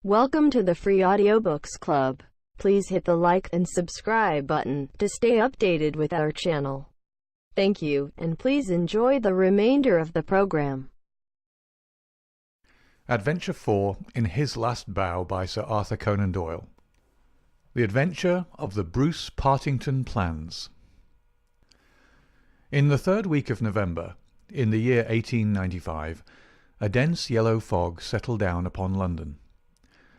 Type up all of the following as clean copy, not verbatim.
Welcome to the Free Audiobooks Club. Please hit the like and subscribe button to stay updated with our channel. Thank you, and please enjoy the remainder of the program. Adventure 4 in His Last Bow by Sir Arthur Conan Doyle. The Adventure of the Bruce-Partington Plans. In the third week of November, in the year 1895, a dense yellow fog settled down upon London.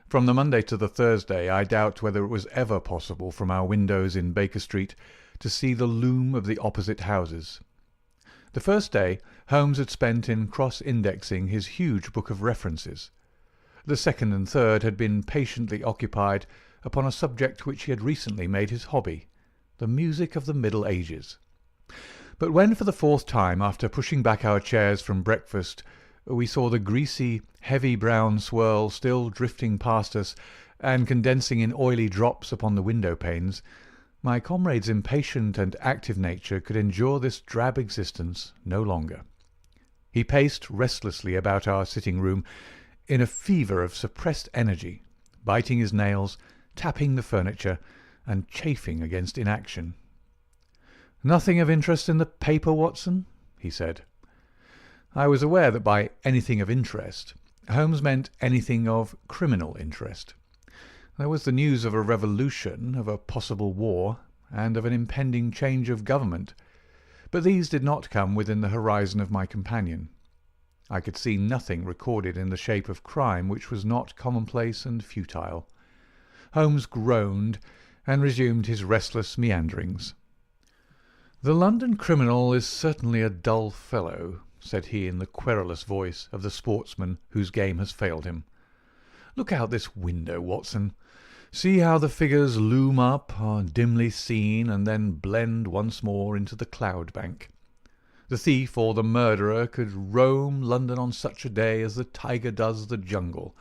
From the Monday to the Thursday I doubt whether it was ever possible from our windows in Baker Street to see the loom of the opposite houses. The first day Holmes had spent in cross-indexing his huge book of references. The second and third had been patiently occupied upon a subject which he had recently made his hobby, the music of the Middle Ages. But when for the fourth time, after pushing back our chairs from breakfast, we saw the greasy, heavy brown swirl still drifting past us and condensing in oily drops upon the window-panes, my comrade's impatient and active nature could endure this drab existence no longer. He paced restlessly about our sitting-room in a fever of suppressed energy, biting his nails, tapping the furniture, and chafing against inaction. "Nothing of interest in the paper, Watson?" he said. I was aware that by anything of interest, Holmes meant anything of criminal interest. There was the news of a revolution, of a possible war, and of an impending change of government, but these did not come within the horizon of my companion. I could see nothing recorded in the shape of crime which was not commonplace and futile. Holmes groaned and resumed his restless meanderings. "The London criminal is certainly a dull fellow," said he in the querulous voice of the sportsman whose game has failed him. "Look out this window, Watson. See how the figures loom up, are dimly seen, and then blend once more into the cloud bank. The thief or the murderer could roam London on such a day as the tiger does the jungle,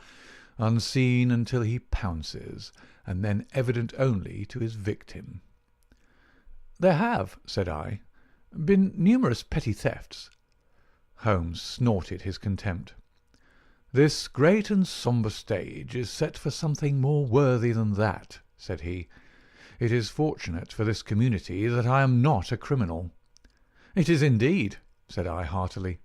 unseen until he pounces, and then evident only to his victim." "There have," said I, "been numerous petty thefts." Holmes snorted his contempt. "This great and sombre stage is set for something more worthy than that," said he. "It is fortunate for this community that I am not a criminal." "It is indeed," said I heartily.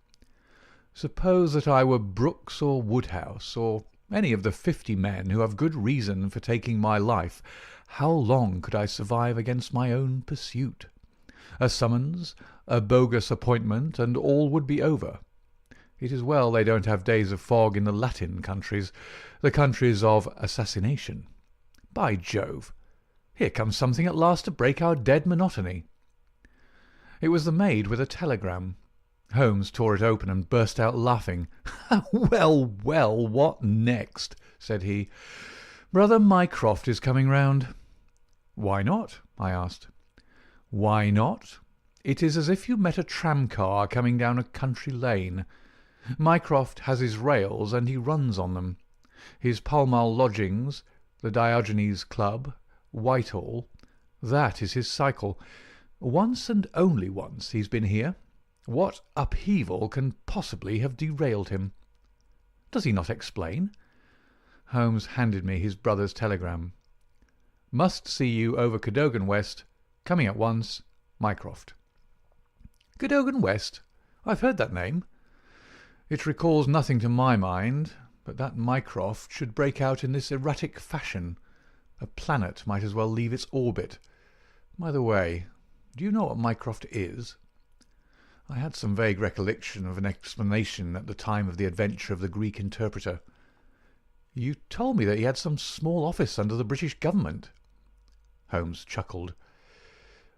"Suppose that I were Brooks or Woodhouse, or any of the 50 men who have good reason for taking my life, how long could I survive against my own pursuit? A summons, a bogus appointment, and all would be over. It is well they don't have days of fog in the Latin countries, the countries of assassination. By Jove! Here comes something at last to break our dead monotony." It was the maid with a telegram. Holmes tore it open and burst out laughing. "Well, well, what next?" said he. "Brother Mycroft is coming round." "Why not?" I asked. "Why not? It is as if you met a tram-car coming down a country lane. Mycroft has his rails, and he runs on them. His Pall Mall lodgings, the Diogenes Club, Whitehall, that is his cycle. Once and only once he's been here. What upheaval can possibly have derailed him? Does he not explain?" Holmes handed me his brother's telegram. "Must see you over Cadogan West. Coming at once. Mycroft." "Cadogan West? I've heard that name." "It recalls nothing to my mind, but that Mycroft should break out in this erratic fashion. A planet might as well leave its orbit. By the way, do you know what Mycroft is?" I had some vague recollection of an explanation at the time of the adventure of the Greek interpreter. "You told me that he had some small office under the British government." Holmes chuckled.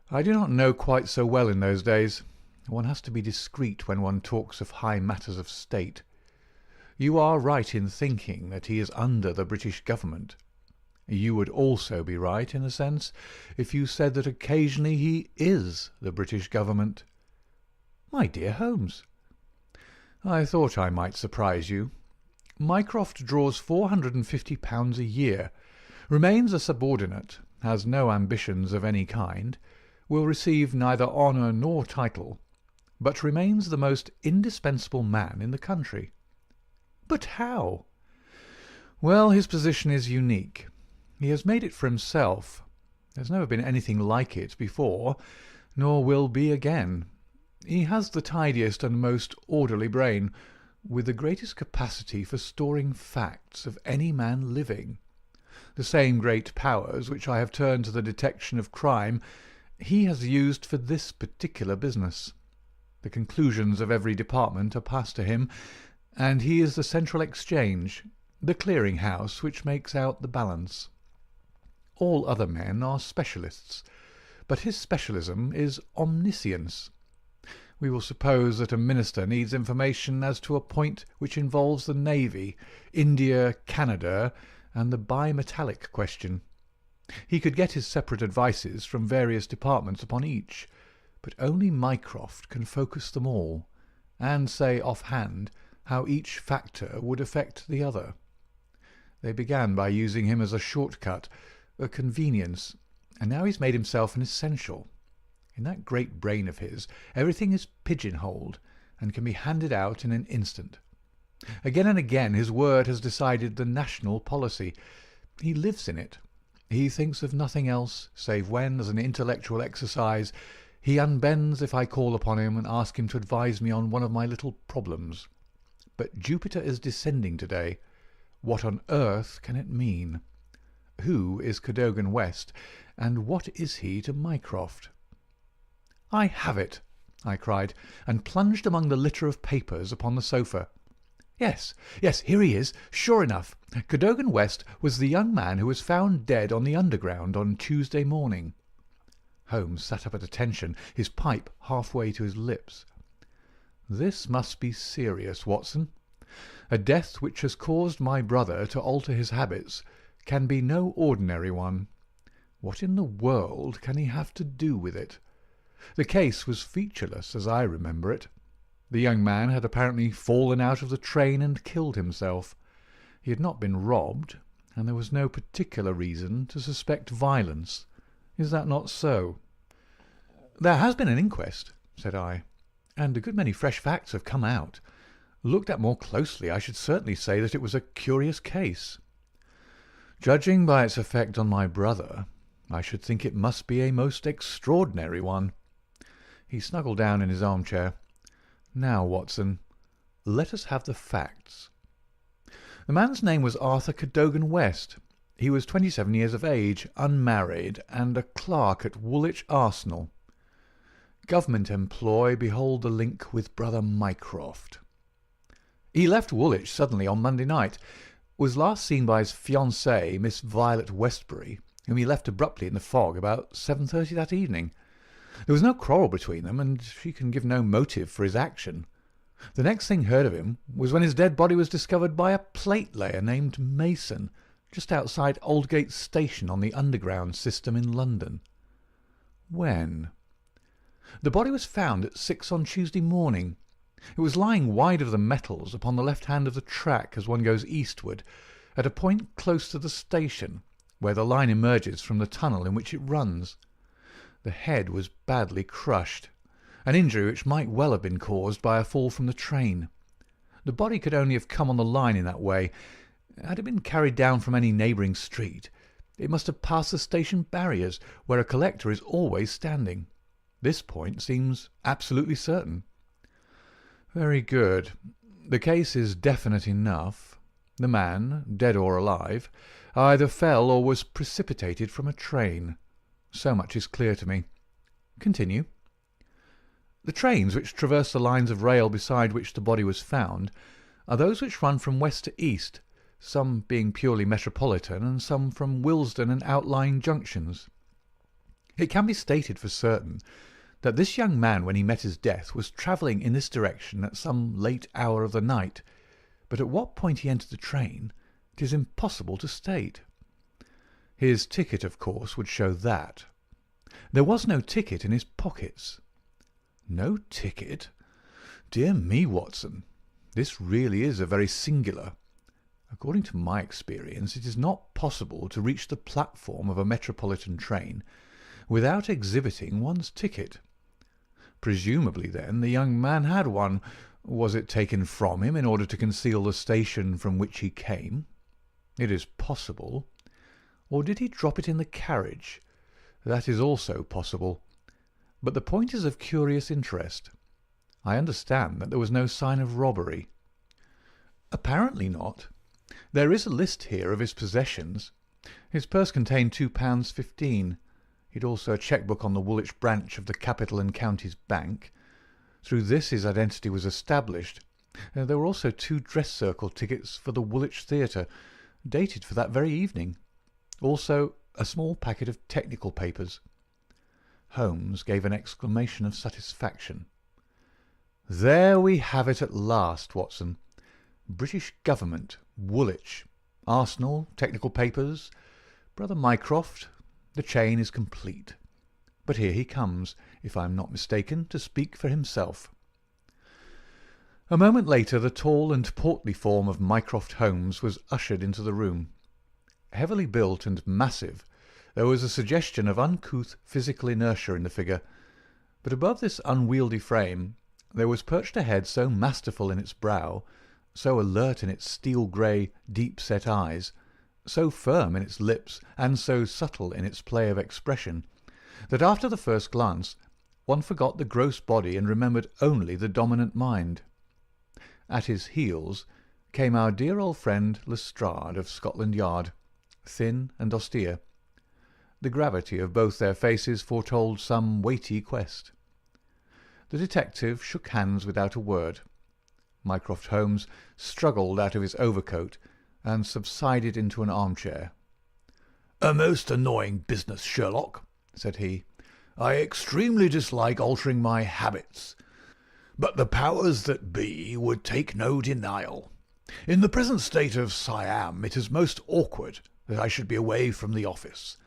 "I do not know quite so well in those days. One has to be discreet when one talks of high matters of state. You are right in thinking that he is under the British government. You would also be right, in a sense, if you said that occasionally he is the British government." "My dear Holmes!" "I thought I might surprise you. Mycroft draws £450 a year, remains a subordinate, has no ambitions of any kind, will receive neither honour nor title, but remains the most indispensable man in the country." "But how?" Well, his position is unique. He has made it for himself. There's never been anything like it before, nor will be again. He has the tidiest and most orderly brain, with the greatest capacity for storing facts of any man living. The same great powers which I have turned to the detection of crime he has used for this particular business. The conclusions of every department are passed to him, and he is the central exchange, the clearing-house which makes out the balance. All other men are specialists, but his specialism is omniscience. We will suppose that a minister needs information as to a point which involves the Navy, India, Canada, and the bimetallic question. He could get his separate advices from various departments upon each, but only Mycroft can focus them all, and say off-hand how each factor would affect the other. They began by using him as a short-cut, a convenience, and now he's made himself an essential. In that great brain of his, everything is pigeon-holed, and can be handed out in an instant. Again and again his word has decided the national policy. He lives in it. He thinks of nothing else, save when, as an intellectual exercise, he unbends if I call upon him and ask him to advise me on one of my little problems. But Jupiter is descending today. What on earth can it mean? Who is Cadogan West, and what is he to Mycroft? "I have it!" I cried, and plunged among the litter of papers upon the sofa. Yes, here he is, sure enough. Cadogan West was the young man who was found dead on the Underground on Tuesday morning. Holmes sat up at attention, his pipe half-way to his lips. This must be serious, Watson. A death which has caused my brother to alter his habits can be no ordinary one. What in the world can he have to do with it? The case was featureless, as I remember it. The young man had apparently fallen out of the train and killed himself. He had not been robbed, and there was no particular reason to suspect violence. Is that not so? "There has been an inquest," said I, "and a good many fresh facts have come out. Looked at more closely, I should certainly say that it was a curious case." "Judging by its effect on my brother, I should think it must be a most extraordinary one." He snuggled down in his armchair. "Now, Watson, let us have the facts. The man's name was Arthur Cadogan West. He was 27 years of age, unmarried, and a clerk at Woolwich Arsenal. Government employ, behold the link with brother Mycroft. He left Woolwich suddenly on Monday night, was last seen by his fiancée, Miss Violet Westbury, whom he left abruptly in the fog about 7:30 that evening. There was no quarrel between them, and she can give no motive for his action. The next thing heard of him was when his dead body was discovered by a plate-layer named Mason, just outside Aldgate Station on the Underground system in London." "When?" "The body was found at 6 on Tuesday morning. It was lying wide of the metals upon the left hand of the track as one goes eastward, at a point close to the station, where the line emerges from the tunnel in which it runs. The head was badly crushed, an injury which might well have been caused by a fall from the train. The body could only have come on the line in that way. Had it been carried down from any neighbouring street, it must have passed the station barriers, where a collector is always standing. This point seems absolutely certain." "Very good. The case is definite enough. The man, dead or alive, either fell or was precipitated from a train. So much is clear to me. Continue." "The trains which traverse the lines of rail beside which the body was found are those which run from west to east, some being purely metropolitan and some from Willesden and outlying junctions. It can be stated for certain that this young man, when he met his death, was travelling in this direction at some late hour of the night, but at what point he entered the train it is impossible to state. His ticket, of course, would show that. There was no ticket in his pockets." "No ticket? Dear me, Watson, this really is a very singular. According to my experience, it is not possible to reach the platform of a metropolitan train without exhibiting one's ticket. Presumably, then, the young man had one. Was it taken from him in order to conceal the station from which he came?" It is possible. Or did he drop it in the carriage? That is also possible. But the point is of curious interest. I understand that there was no sign of robbery. Apparently not. There is a list here of his possessions. His purse contained £2.15. He'd also a cheque-book on the Woolwich branch of the Capital and Counties Bank. Through this his identity was established. There were also 2 dress circle tickets for the Woolwich Theatre, dated for that very evening. Also a small packet of technical papers. Holmes gave an exclamation of satisfaction. "There we have it at last, Watson. British Government, Woolwich, Arsenal, technical papers, Brother Mycroft. The chain is complete. But here he comes, if I am not mistaken, to speak for himself." A moment later the tall and portly form of Mycroft Holmes was ushered into the room. Heavily built and massive, there was a suggestion of uncouth physical inertia in the figure, but above this unwieldy frame there was perched a head so masterful in its brow, so alert in its steel-grey, deep-set eyes, so firm in its lips, and so subtle in its play of expression, that after the first glance one forgot the gross body and remembered only the dominant mind. At his heels came our dear old friend Lestrade of Scotland Yard, thin and austere. The gravity of both their faces foretold some weighty quest. The detective shook hands without a word. Mycroft Holmes struggled out of his overcoat and subsided into an armchair. "A most annoying business, Sherlock," said he. "I extremely dislike altering my habits. But the powers that be would take no denial. In the present state of Siam it is most awkward that I should be away from the office.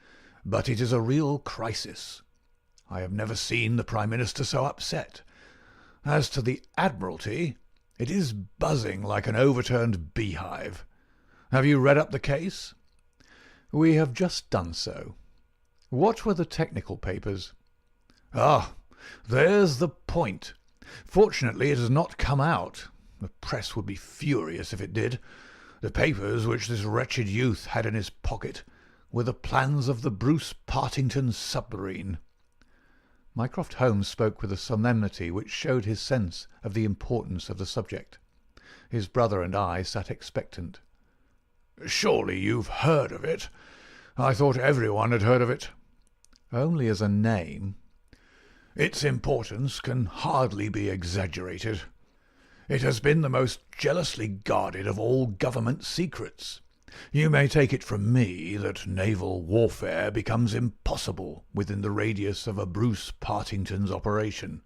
But it is a real crisis. I have never seen the Prime Minister so upset. As to the Admiralty, it is buzzing like an overturned beehive. Have you read up the case?" "We have just done so. What were the technical papers?" "Ah, there's the point. Fortunately it has not come out. The press would be furious if it did. The papers which this wretched youth had in his pocket were the plans of the Bruce-Partington submarine." Mycroft Holmes spoke with a solemnity which showed his sense of the importance of the subject. His brother and I sat expectant. "Surely you've heard of it? I thought everyone had heard of it." "Only as a name." "Its importance can hardly be exaggerated. It has been the most jealously guarded of all government secrets. You may take it from me that naval warfare becomes impossible within the radius of a Bruce-Partington's operation.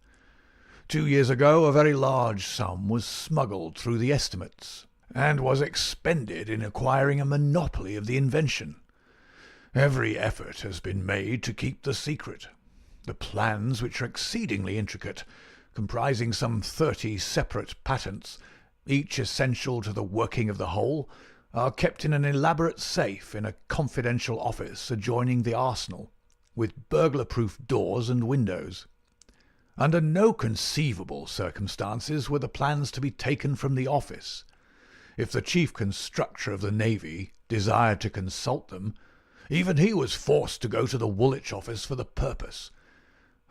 2 years ago a very large sum was smuggled through the estimates, and was expended in acquiring a monopoly of the invention. Every effort has been made to keep the secret. The plans, which are exceedingly intricate, comprising some 30 separate patents, each essential to the working of the whole, are kept in an elaborate safe in a confidential office adjoining the arsenal, with burglar-proof doors and windows. Under no conceivable circumstances were the plans to be taken from the office. If the chief constructor of the Navy desired to consult them, even he was forced to go to the Woolwich office for the purpose.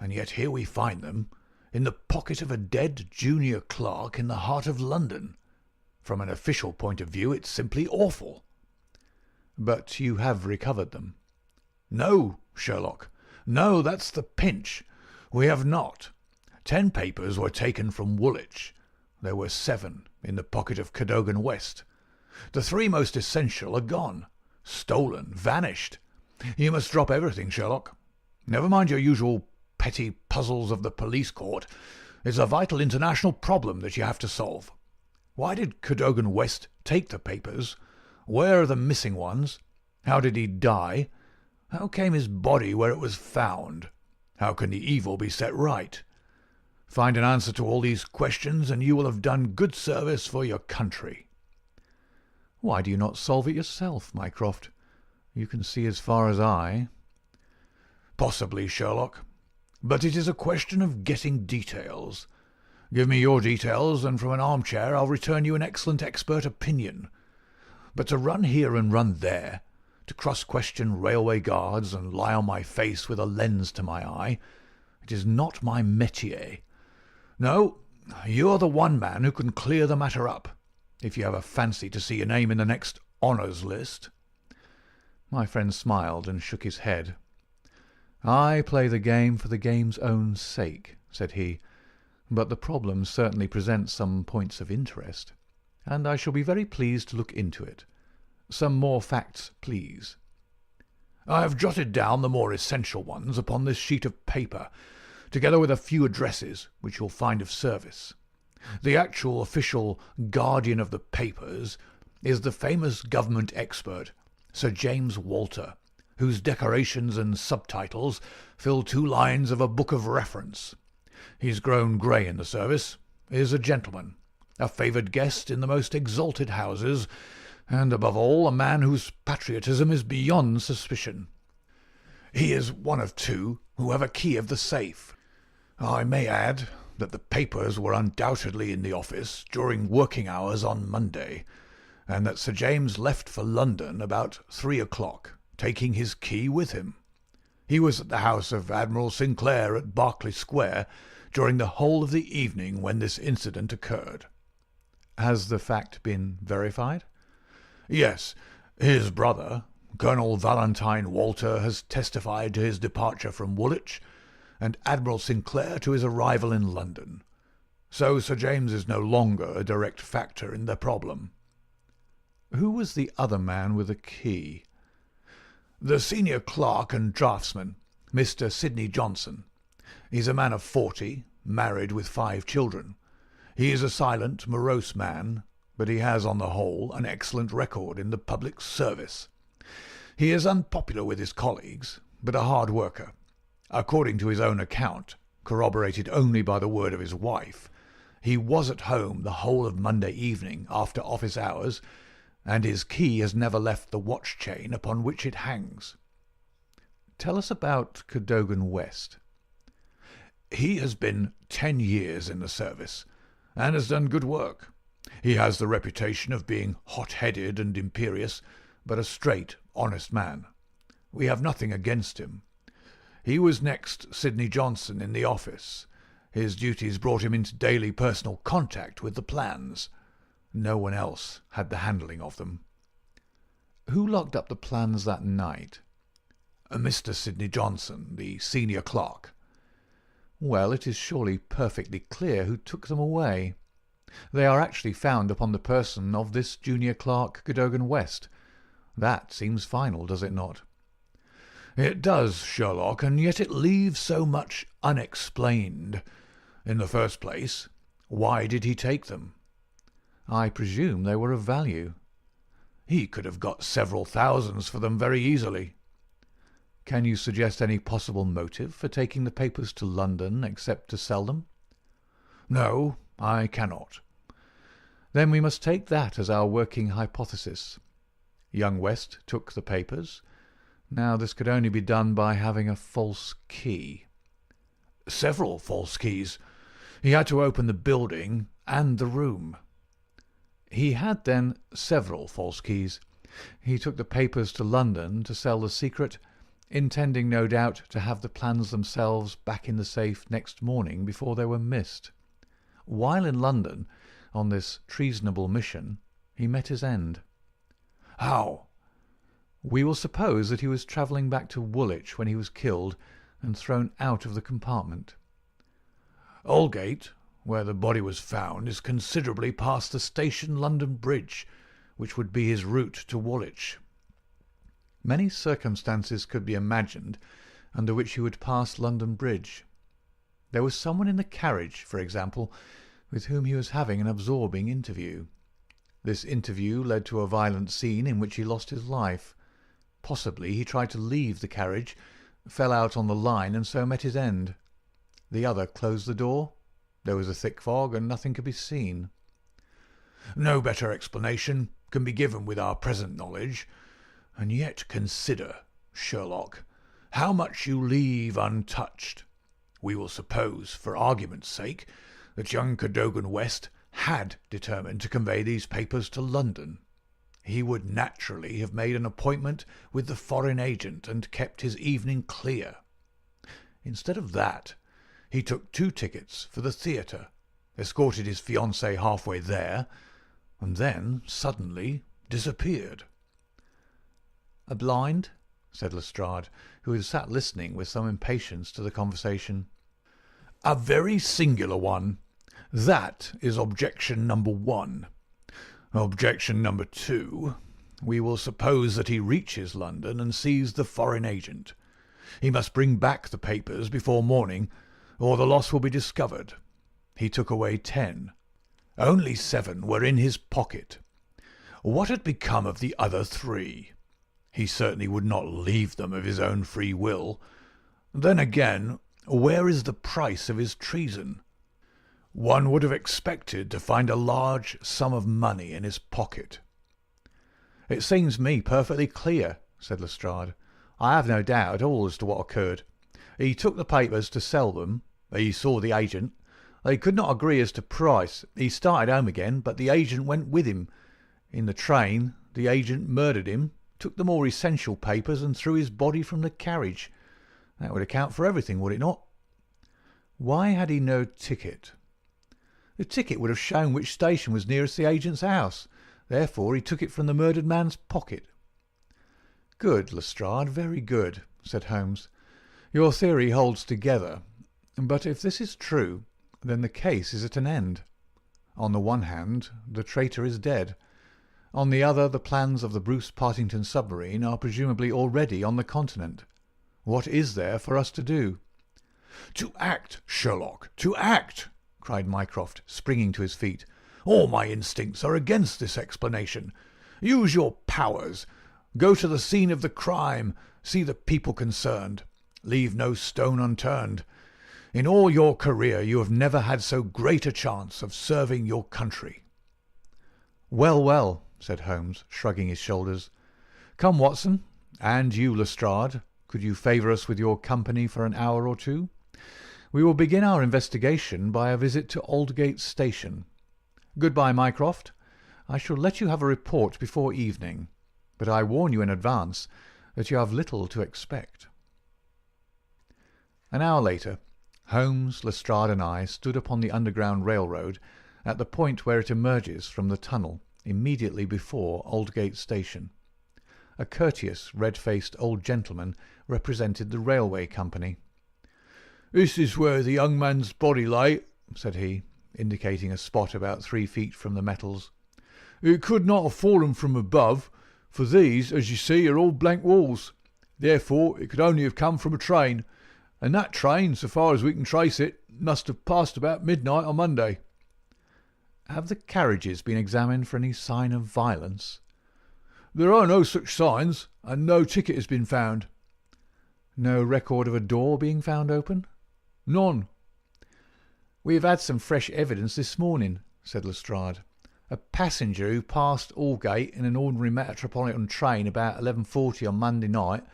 And yet here we find them, in the pocket of a dead junior clerk in the heart of London. From an official point of view it's simply awful." "But you have recovered them?" "No, Sherlock. No, that's the pinch. We have not. 10 papers were taken from Woolwich. There were 7 in the pocket of Cadogan West. The 3 most essential are gone. Stolen, vanished. You must drop everything, Sherlock. Never mind your usual petty puzzles of the police court. It's a vital international problem that you have to solve. Why did Cadogan West take the papers? Where are the missing ones? How did he die? How came his body where it was found? How can the evil be set right? Find an answer to all these questions, and you will have done good service for your country." "Why do you not solve it yourself, Mycroft? You can see as far as I." "Possibly, Sherlock. But it is a question of getting details. Give me your details, and from an armchair I'll return you an excellent expert opinion. But to run here and run there, to cross-question railway guards and lie on my face with a lens to my eye, it is not my métier. No, you are the one man who can clear the matter up, if you have a fancy to see your name in the next honours list." My friend smiled and shook his head. "I play the game for the game's own sake," said he, "but the problem certainly presents some points of interest, and I shall be very pleased to look into it. Some more facts, please." "I have jotted down the more essential ones upon this sheet of paper, together with a few addresses which you'll find of service. The actual official guardian of the papers is the famous government expert, Sir James Walter, whose decorations and subtitles fill 2 lines of a book of reference. He's grown grey in the service, is a gentleman, a favoured guest in the most exalted houses, and above all a man whose patriotism is beyond suspicion. He is one of 2 who have a key of the safe. I may add that the papers were undoubtedly in the office during working hours on Monday, and that Sir James left for London about 3 o'clock, taking his key with him. He was at the house of Admiral Sinclair at Berkeley Square during the whole of the evening when this incident occurred." "Has the fact been verified?" "Yes. His brother, Colonel Valentine Walter, has testified to his departure from Woolwich, and Admiral Sinclair to his arrival in London. So Sir James is no longer a direct factor in the problem." "Who was the other man with the key?" "The senior clerk and draftsman, Mr. Sidney Johnson. He's a man of 40, married with 5 children. He is a silent, morose man, but he has on the whole an excellent record in the public service. He is unpopular with his colleagues, but a hard worker. According to his own account, corroborated only by the word of his wife, he was at home the whole of Monday evening after office hours, and his key has never left the watch-chain upon which it hangs." "Tell us about Cadogan West." "He has been 10 years in the service, and has done good work. He has the reputation of being hot-headed and imperious, but a straight, honest man. We have nothing against him. He was next Sidney Johnson in the office. His duties brought him into daily personal contact with the plans. No one else had the handling of them." "Who locked up the plans that night?" "Mr. Sidney Johnson, the senior clerk." "Well, it is surely perfectly clear who took them away. They are actually found upon the person of this junior clerk, Cadogan West. That seems final, does it not?" "It does, Sherlock, and yet it leaves so much unexplained. In the first place, why did he take them?" "I presume they were of value." "He could have got several thousands for them very easily." "Can you suggest any possible motive for taking the papers to London except to sell them?" "No, I cannot." "Then we must take that as our working hypothesis. Young West took the papers. Now this could only be done by having a false key." "Several false keys. He had to open the building and the room." "He had, then, several false keys. He took the papers to London to sell the secret, intending no doubt to have the plans themselves back in the safe next morning before they were missed. While in London, on this treasonable mission, he met his end." "How?" "We will suppose that he was travelling back to Woolwich when he was killed and thrown out of the compartment." "Aldgate, where the body was found, is considerably past the Station London Bridge, which would be his route to Woolwich." "Many circumstances could be imagined under which he would pass London Bridge. There was someone in the carriage, for example, with whom he was having an absorbing interview. This interview led to a violent scene in which he lost his life. Possibly he tried to leave the carriage, fell out on the line, and so met his end. The other closed the door. There was a thick fog, and nothing could be seen." "No better explanation can be given with our present knowledge. And yet consider, Sherlock, how much you leave untouched. We will suppose, for argument's sake, that young Cadogan West had determined to convey these papers to London. he would naturally have made an appointment with the foreign agent and kept his evening clear. Instead of that, he took 2 tickets for the theatre, escorted his fiancée halfway there, and then suddenly disappeared. "A blind?" said Lestrade, who had sat listening with some impatience to the conversation. "A very singular one. That is objection number 1. Objection number 2. We will suppose that he reaches London and sees the foreign agent. He must bring back the papers before morning, or the loss will be discovered. He took away 10. Only 7 were in his pocket. What had become of the other 3? He certainly would not leave them of his own free will. Then again, where is the price of his treason? One would have expected to find a large sum of money in his pocket." "It seems me perfectly clear," said Lestrade. "I have no doubt at all as to what occurred. He took the papers to sell them. He saw the agent. They could not agree as to price. He started home again, but the agent went with him. In the train the agent murdered him, took the more essential papers, and threw his body from the carriage. That would account for everything, would it not?" "Why had he no ticket?" "The ticket would have shown which station was nearest the agent's house. Therefore he took it from the murdered man's pocket." "Good, Lestrade, very good," said Holmes. "Your theory holds together. But if this is true, then the case is at an end. On the one hand, the traitor is dead. On the other, the plans of the Bruce-Partington submarine are presumably already on the continent. What is there for us to do?" "To act, Sherlock, to act!" cried Mycroft, springing to his feet. "All my instincts are against this explanation. Use your powers. Go to the scene of the crime. See the people concerned. Leave no stone unturned. In all your career you have never had so great a chance of serving your country." "Well, well," said Holmes, shrugging his shoulders. "Come, Watson, and you, Lestrade, could you favour us with your company for an hour or 2? We will begin our investigation by a visit to Aldgate Station. Good-bye, Mycroft. I shall let you have a report before evening, but I warn you in advance that you have little to expect." An hour later, Holmes, Lestrade, and I stood upon the Underground Railroad at the point where it emerges from the tunnel immediately before Aldgate Station. A courteous, red-faced old gentleman represented the railway company. "This is where the young man's body lay," said he, indicating a spot about 3 feet from the metals. "It could not have fallen from above, for these, as you see, are all blank walls. Therefore it could only have come from a train, and that train, so far as we can trace it, must have passed about midnight on Monday." "Have the carriages been examined for any sign of violence?" "There are no such signs, and no ticket has been found." "No record of a door being found open?" "None." "We have had some fresh evidence this morning," said Lestrade. "A passenger who passed Aldgate in an ordinary metropolitan train about 11:40 on Monday night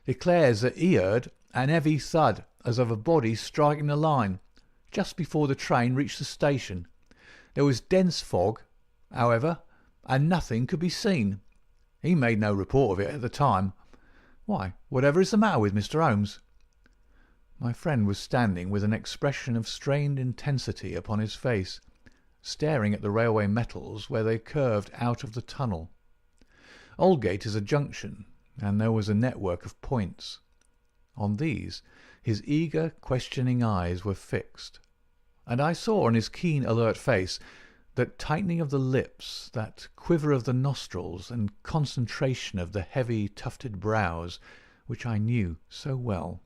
declares that he heard an heavy thud as of a body striking the line just before the train reached the station. There was dense fog, however, and nothing could be seen. He made no report of it at the time. Why, whatever is the matter with Mr. Holmes?" My friend was standing with an expression of strained intensity upon his face, staring at the railway metals where they curved out of the tunnel. Aldgate is a junction, and there was a network of points. On these his eager, questioning eyes were fixed, and I saw on his keen, alert face that tightening of the lips, that quiver of the nostrils, and concentration of the heavy, tufted brows, which I knew so well.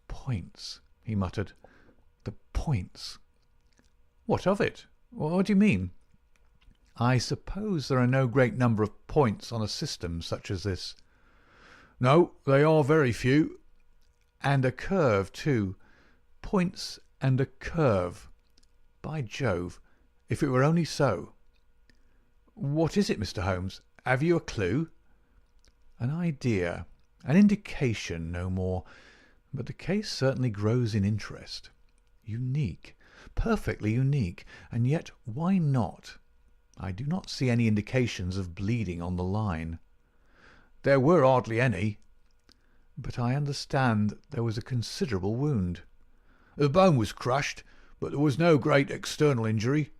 "Points," he muttered. "The points." "What of it? What do you mean?" "I suppose there are no great number of points on a system such as this." "No, they are very few." "And a curve, too. Points and a curve. By Jove, if it were only so." "What is it, Mr. Holmes? Have you a clue?" "An idea, an indication, no more. But the case certainly grows in interest. Unique, perfectly unique, and yet why not? I do not see any indications of bleeding on the line." "There were hardly any." "But I understand there was a considerable wound." "The bone was crushed, but there was no great external injury."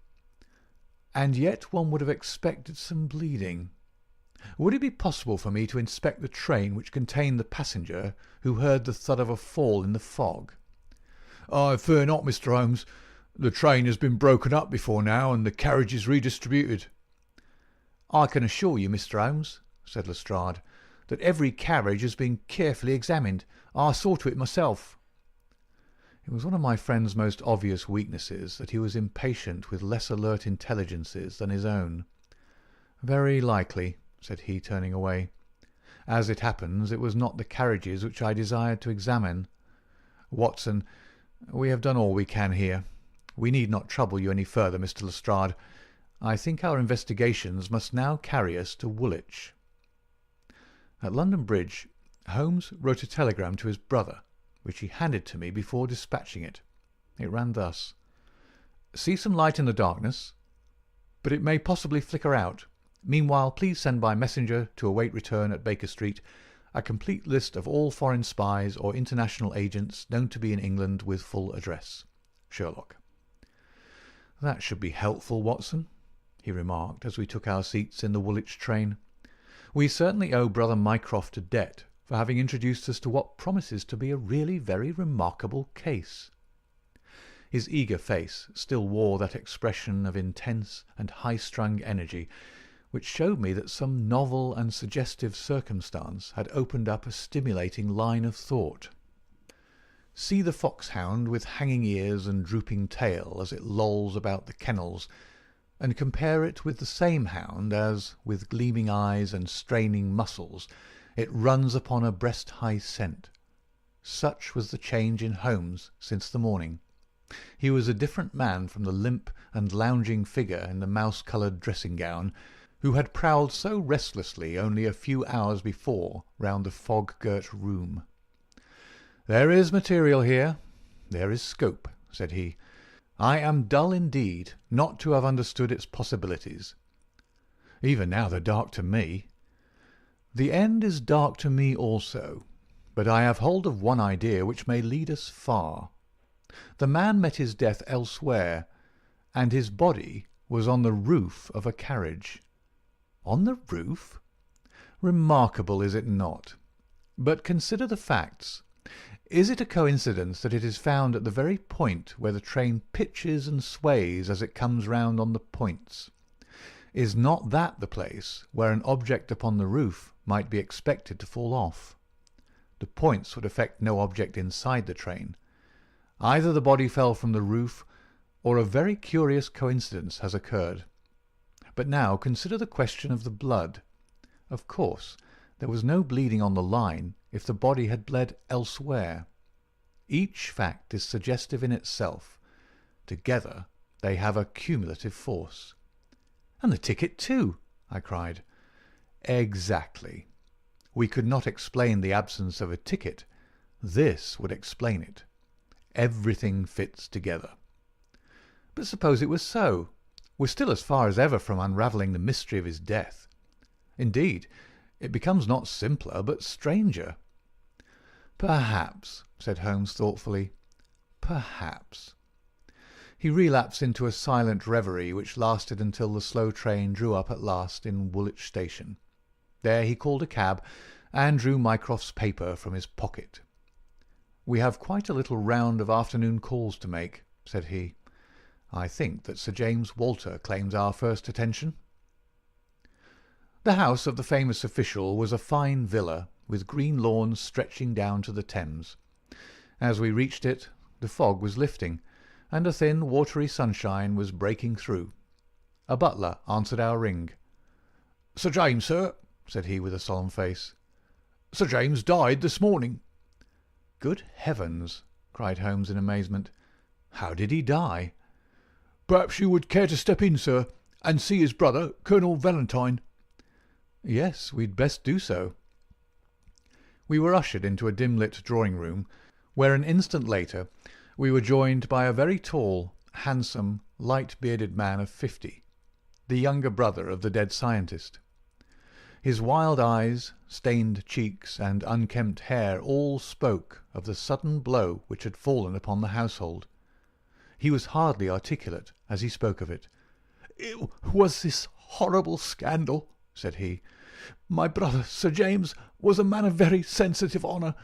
"And yet one would have expected some bleeding. Would it be possible for me to inspect the train which contained the passenger who heard the thud of a fall in the fog?" "I fear not, Mr. Holmes. The train has been broken up before now, and the carriages redistributed." "I can assure you, Mr. Holmes," said Lestrade, "that every carriage has been carefully examined. I saw to it myself." It was one of my friend's most obvious weaknesses that he was impatient with less alert intelligences than his own. "Very likely," said he, turning away. "As it happens, it was not the carriages which I desired to examine. Watson, we have done all we can here. We need not trouble you any further, Mr. Lestrade. I think our investigations must now carry us to Woolwich." At London Bridge, Holmes wrote a telegram to his brother, which he handed to me before dispatching it. It ran thus: "See some light in the darkness, but it may possibly flicker out. Meanwhile, please send by messenger to await return at Baker Street a complete list of all foreign spies or international agents known to be in England with full address. Sherlock." "That should be helpful, Watson," he remarked as we took our seats in the Woolwich train. "We certainly owe brother Mycroft a debt for having introduced us to what promises to be a really very remarkable case." His eager face still wore that expression of intense and high-strung energy which showed me that some novel and suggestive circumstance had opened up a stimulating line of thought. See the foxhound with hanging ears and drooping tail as it lolls about the kennels, and compare it with the same hound as, with gleaming eyes and straining muscles, it runs upon a breast-high scent. Such was the change in Holmes since the morning. He was a different man from the limp and lounging figure in the mouse-coloured dressing-gown who had prowled so restlessly only a few hours before round the fog-girt room. "There is material here. There is scope," said he. "I am dull indeed not to have understood its possibilities. Even now they're dark to me. The end is dark to me also, but I have hold of one idea which may lead us far. The man met his death elsewhere, and his body was on the roof of a carriage." "On the roof? Remarkable, is it not? But consider the facts. Is it a coincidence that it is found at the very point where the train pitches and sways as it comes round on the points? Is not that the place where an object upon the roof might be expected to fall off? The points would affect no object inside the train. Either the body fell from the roof, or a very curious coincidence has occurred. But now consider the question of the blood. Of course, there was no bleeding on the line if the body had bled elsewhere. Each fact is suggestive in itself. Together they have a cumulative force." "And the ticket too!" I cried. "Exactly. We could not explain the absence of a ticket. This would explain it. Everything fits together." "But suppose it was so? We're still as far as ever from unravelling the mystery of his death. Indeed, it becomes not simpler, but stranger." "Perhaps," said Holmes thoughtfully. "Perhaps." He relapsed into a silent reverie which lasted until the slow train drew up at last in Woolwich station. There he called a cab and drew Mycroft's paper from his pocket. "We have quite a little round of afternoon calls to make," said he. "I think that Sir James Walter claims our first attention." The house of the famous official was a fine villa, with green lawns stretching down to the Thames. As we reached it, the fog was lifting, and a thin, watery sunshine was breaking through. A butler answered our ring. "Sir James, sir," said he with a solemn face. "Sir James died this morning." "Good heavens!" cried Holmes in amazement. "How did he die?" "Perhaps you would care to step in, sir, and see his brother, Colonel Valentine." "Yes, we'd best do so." We were ushered into a dim-lit drawing-room, where an instant later we were joined by a very tall, handsome, light-bearded man of 50. the younger brother of the dead scientist. His wild eyes, stained cheeks, and unkempt hair all spoke of the sudden blow which had fallen upon the household. He was hardly articulate as he spoke of it. "It was this horrible scandal," said he. "My brother, Sir James, was a man of very sensitive honour,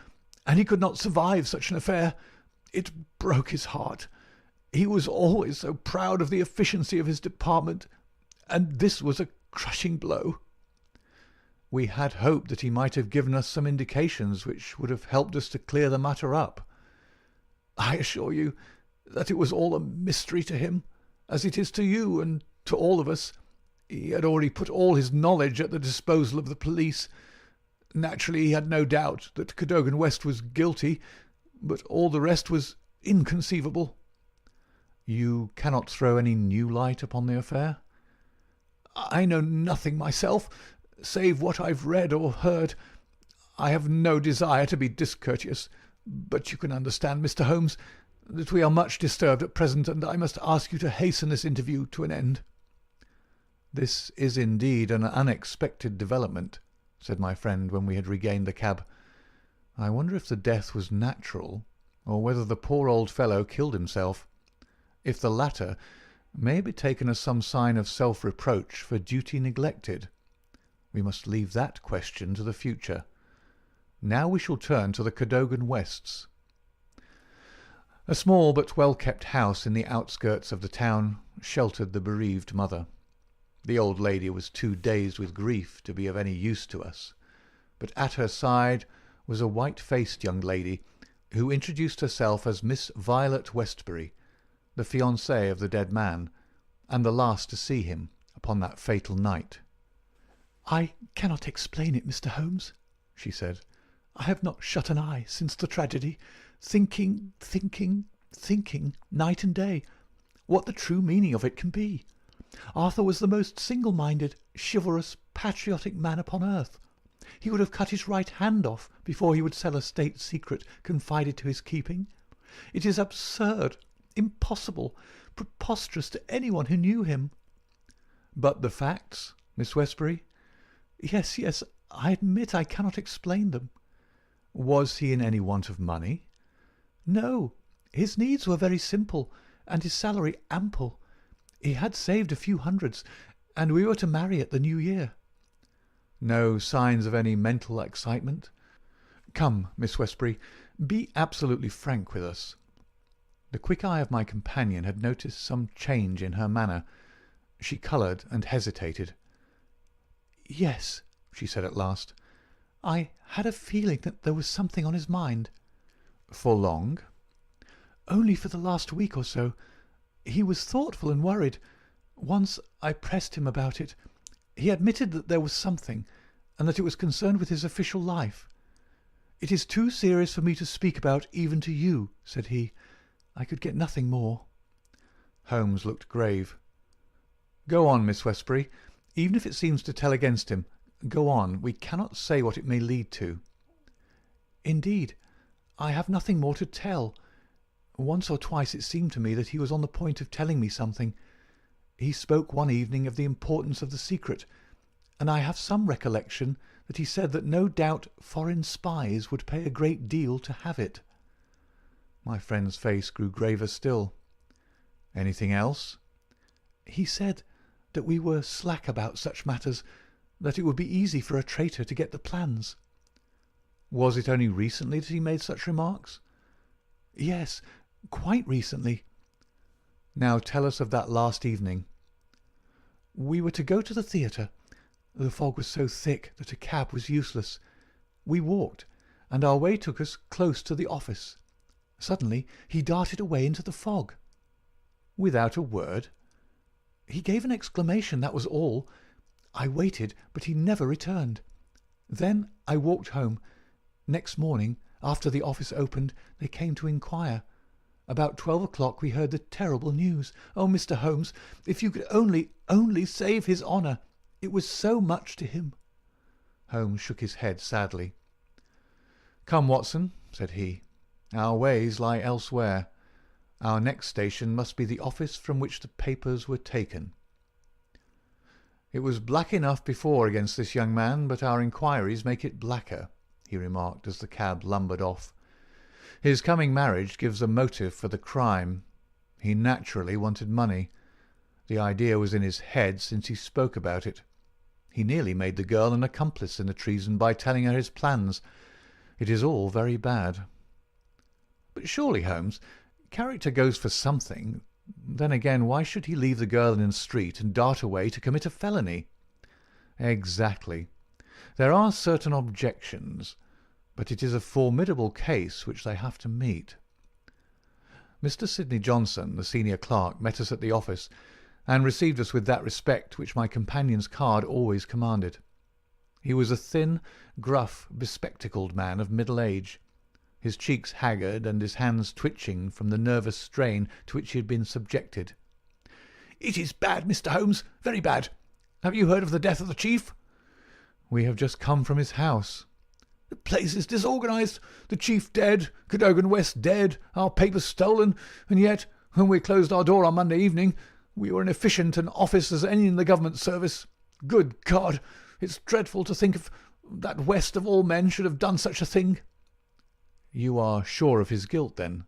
and he could not survive such an affair. It broke his heart. He was always so proud of the efficiency of his department, and this was a crushing blow." "We had hoped that he might have given us some indications which would have helped us to clear the matter up." "I assure you that it was all a mystery to him, as it is to you and to all of us. He had already put all his knowledge at the disposal of the police. Naturally, he had no doubt that Cadogan West was guilty, but all the rest was inconceivable." "You cannot throw any new light upon the affair?" "I know nothing myself, save what I've read or heard. I have no desire to be discourteous, but you can understand, Mr. Holmes, that we are much disturbed at present, and I must ask you to hasten this interview to an end." "This is indeed an unexpected development," said my friend when we had regained the cab. "I wonder if the death was natural, or whether the poor old fellow killed himself. If the latter, may it be taken as some sign of self-reproach for duty neglected? We must leave that question to the future. Now we shall turn to the Cadogan Wests." A small but well-kept house in the outskirts of the town sheltered the bereaved mother. The old lady was too dazed with grief to be of any use to us, but at her side was a white-faced young lady who introduced herself as Miss Violet Westbury, the fiancée of the dead man, and the last to see him upon that fatal night. "I cannot explain it, Mr. Holmes," she said. "I have not shut an eye since the tragedy, thinking, night and day, what the true meaning of it can be. Arthur was the most single-minded, chivalrous, patriotic man upon earth. He would have cut his right hand off before he would sell a state secret confided to his keeping. It is absurd, impossible, preposterous to anyone who knew him." "But the facts, Miss Westbury?" Yes, I admit I cannot explain them." "Was he in any want of money?" "No, his needs were very simple, and his salary ample. He had saved a few hundreds, and we were to marry at the New Year." "No signs of any mental excitement? Come, Miss Westbury, be absolutely frank with us." The quick eye of my companion had noticed some change in her manner. She coloured and hesitated. "Yes," she said at last, "I had a feeling that there was something on his mind." "For long?" "Only for the last week or so. He was thoughtful and worried. Once I pressed him about it. He admitted that there was something, and that it was concerned with his official life. 'It is too serious for me to speak about even to you,' said he. I could get nothing more." Holmes looked grave. "Go on, Miss Westbury. Even if it seems to tell against him, go on. We cannot say what it may lead to." "Indeed, I have nothing more to tell. Once or twice it seemed to me that he was on the point of telling me something. He spoke one evening of the importance of the secret, and I have some recollection that he said that no doubt foreign spies would pay a great deal to have it." My friend's face grew graver still. "Anything else?" "He said that we were slack about such matters, that it would be easy for a traitor to get the plans." "Was it only recently that he made such remarks?" "Yes, quite recently." "Now tell us of that last evening." "We were to go to the theatre. The fog was so thick that a cab was useless. We walked, and our way took us close to the office. Suddenly he darted away into the fog." "Without a word?" "He gave an exclamation, that was all. I waited, but he never returned. Then I walked home. Next morning, after the office opened, they came to inquire. About 12 o'clock we heard the terrible news. Oh, Mr. Holmes, if you could only save his honour! It was so much to him." Holmes shook his head sadly. "Come, Watson," said he. "Our ways lie elsewhere. Our next station must be the office from which the papers were taken." "It was black enough before against this young man, but our inquiries make it blacker," he remarked as the cab lumbered off. "His coming marriage gives a motive for the crime. He naturally wanted money. The idea was in his head since he spoke about it. He nearly made the girl an accomplice in the treason by telling her his plans. It is all very bad." "But surely, Holmes, character goes for something. Then again, why should he leave the girl in the street and dart away to commit a felony?" "Exactly. There are certain objections, but it is a formidable case which they have to meet." Mr. Sidney Johnson, the senior clerk, met us at the office, and received us with that respect which my companion's card always commanded. He was a thin, gruff, bespectacled man of middle age, his cheeks haggard and his hands twitching from the nervous strain to which he had been subjected. "It is bad, Mr. Holmes, very bad. Have you heard of the death of the chief?" "We have just come from his house." "The place is disorganized. The chief dead, Cadogan West dead, our papers stolen, and yet, when we closed our door on Monday evening, we were as efficient an office as any in the government service. Good God! It's dreadful to think of that West of all men should have done such a thing." "You are sure of his guilt, then?"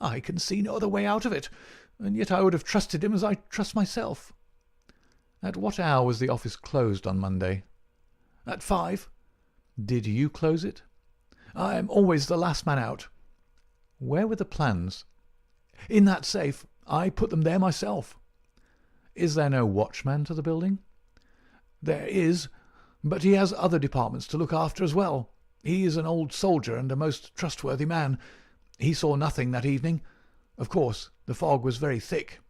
"I can see no other way out of it, and yet I would have trusted him as I trust myself." "At what hour was the office closed on Monday?" "At 5. "Did you close it?" "I am always the last man out." "Where were the plans?" "In that safe. I put them there myself." "Is there no watchman to the building?" "There is, but he has other departments to look after as well. He is an old soldier and a most trustworthy man. He saw nothing that evening. Of course, the fog was very thick."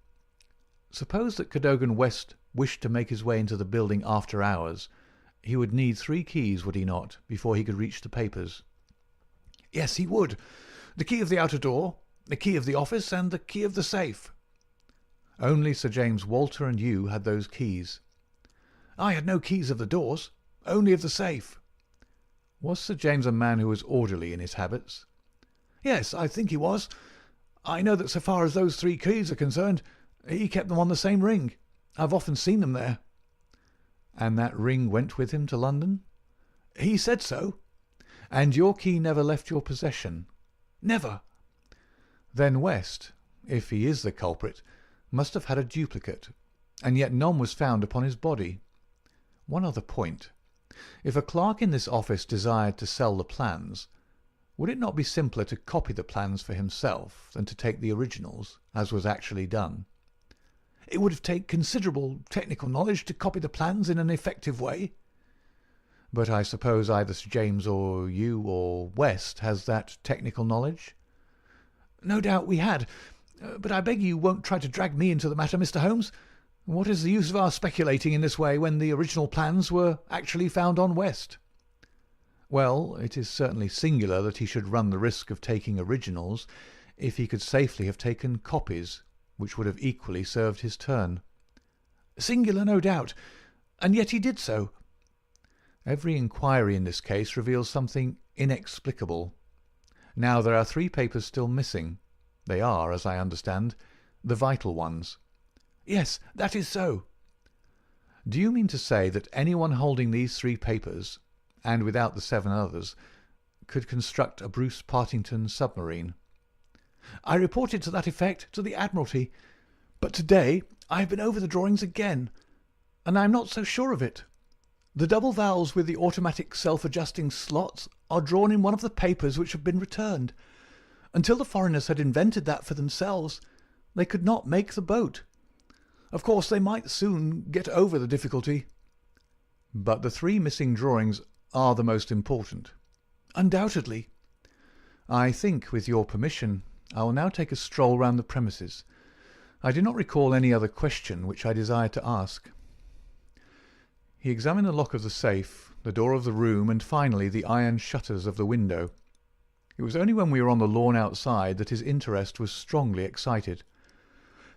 "Suppose that Cadogan West wished to make his way into the building after hours. He would need 3 keys, would he not, before he could reach the papers?" "Yes, he would. The key of the outer door, the key of the office, and the key of the safe." "Only Sir James Walter and you had those keys?" "I had no keys of the doors, only of the safe." "Was Sir James a man who was orderly in his habits?" "Yes, I think he was. I know that so far as those 3 keys are concerned, he kept them on the same ring. I've often seen them there." "And that ring went with him to London?" "He said so." "And your key never left your possession?" "Never." "Then West, if he is the culprit, must have had a duplicate, and yet none was found upon his body. One other point. If a clerk in this office desired to sell the plans, would it not be simpler to copy the plans for himself than to take the originals, as was actually done?" "It would have taken considerable technical knowledge to copy the plans in an effective way." "But I suppose either Sir James or you or West has that technical knowledge?" "No doubt we had. But I beg you won't try to drag me into the matter, Mr. Holmes. What is the use of our speculating in this way when the original plans were actually found on West?" "Well, it is certainly singular that he should run the risk of taking originals if he could safely have taken copies, which would have equally served his turn." "Singular, no doubt. And yet he did so." "Every inquiry in this case reveals something inexplicable. Now there are 3 papers still missing. They are, as I understand, the vital ones." "Yes, that is so." "Do you mean to say that anyone holding these 3 papers, and without the 7 others, could construct a Bruce-Partington submarine?" "I reported to that effect to the Admiralty, but to-day I have been over the drawings again, and I am not so sure of it. The double valves with the automatic self-adjusting slots are drawn in one of the papers which have been returned. Until the foreigners had invented that for themselves, they could not make the boat. Of course, they might soon get over the difficulty." "But the 3 missing drawings are the most important?" "Undoubtedly." "I think, with your permission, I will now take a stroll round the premises. I do not recall any other question which I desire to ask." He examined the lock of the safe, the door of the room, and finally the iron shutters of the window. It was only when we were on the lawn outside that his interest was strongly excited.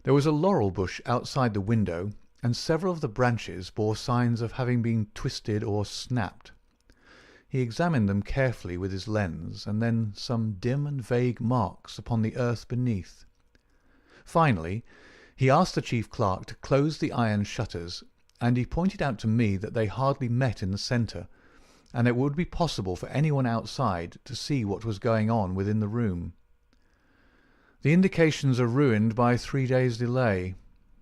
There was a laurel bush outside the window, and several of the branches bore signs of having been twisted or snapped. He examined them carefully with his lens, and then some dim and vague marks upon the earth beneath. Finally, he asked the chief clerk to close the iron shutters, and he pointed out to me that they hardly met in the centre, and it would be possible for anyone outside to see what was going on within the room. The indications are ruined by 3 days' delay.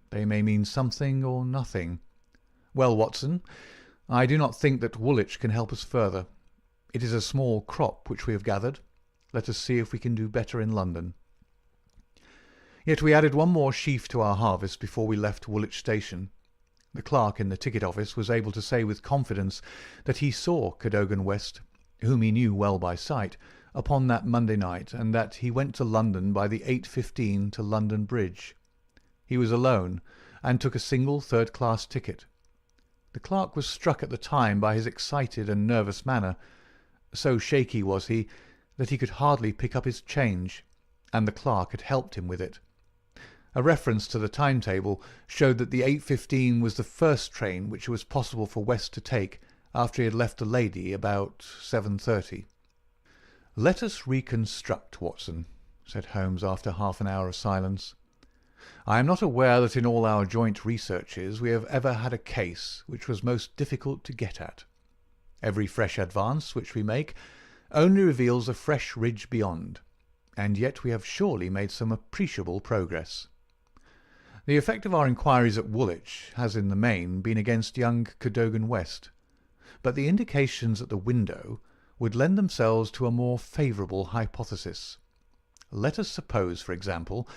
They may mean something or nothing. Well, Watson, I do not think that Woolwich can help us further. It is a small crop which we have gathered. Let us see if we can do better in London. Yet we added one more sheaf to our harvest before we left Woolwich Station. The clerk in the ticket office was able to say with confidence that he saw Cadogan West, whom he knew well by sight, upon that Monday night, and that he went to London by the 8:15 to London Bridge. He was alone, and took a single third-class ticket. The clerk was struck at the time by his excited and nervous manner. So shaky was he that he could hardly pick up his change, and the clerk had helped him with it. A reference to the timetable showed that the 8:15 was the first train which it was possible for West to take after he had left the lady about 7:30. "Let us reconstruct, Watson," said Holmes after half an hour of silence. "I am not aware that in all our joint researches we have ever had a case which was most difficult to get at. Every fresh advance which we make only reveals a fresh ridge beyond, and yet we have surely made some appreciable progress. The effect of our inquiries at Woolwich has in the main been against young Cadogan West, but the indications at the window would lend themselves to a more favourable hypothesis. Let us suppose, for example,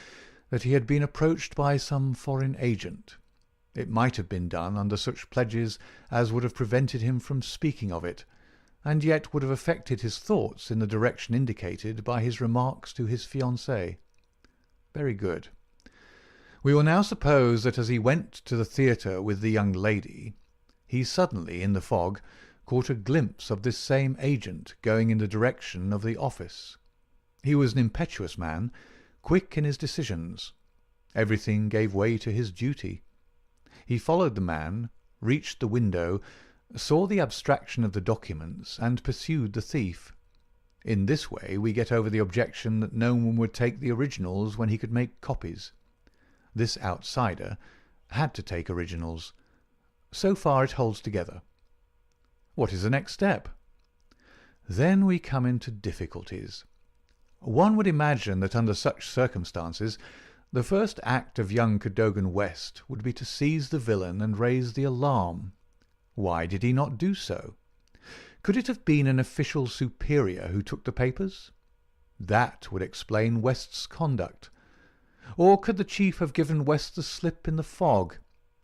that he had been approached by some foreign agent. It might have been done under such pledges as would have prevented him from speaking of it, and yet would have affected his thoughts in the direction indicated by his remarks to his fiancée. Very good. We will now suppose that as he went to the theatre with the young lady, he suddenly, in the fog, caught a glimpse of this same agent going in the direction of the office. He was an impetuous man, quick in his decisions. Everything gave way to his duty. He followed the man, reached the window, saw the abstraction of the documents, and pursued the thief. In this way we get over the objection that no one would take the originals when he could make copies. This outsider had to take originals. So far it holds together. What is the next step? Then we come into difficulties. One would imagine that under such circumstances the first act of young Cadogan West would be to seize the villain and raise the alarm. Why did he not do so? Could it have been an official superior who took the papers? That would explain West's conduct. Or could the chief have given West the slip in the fog,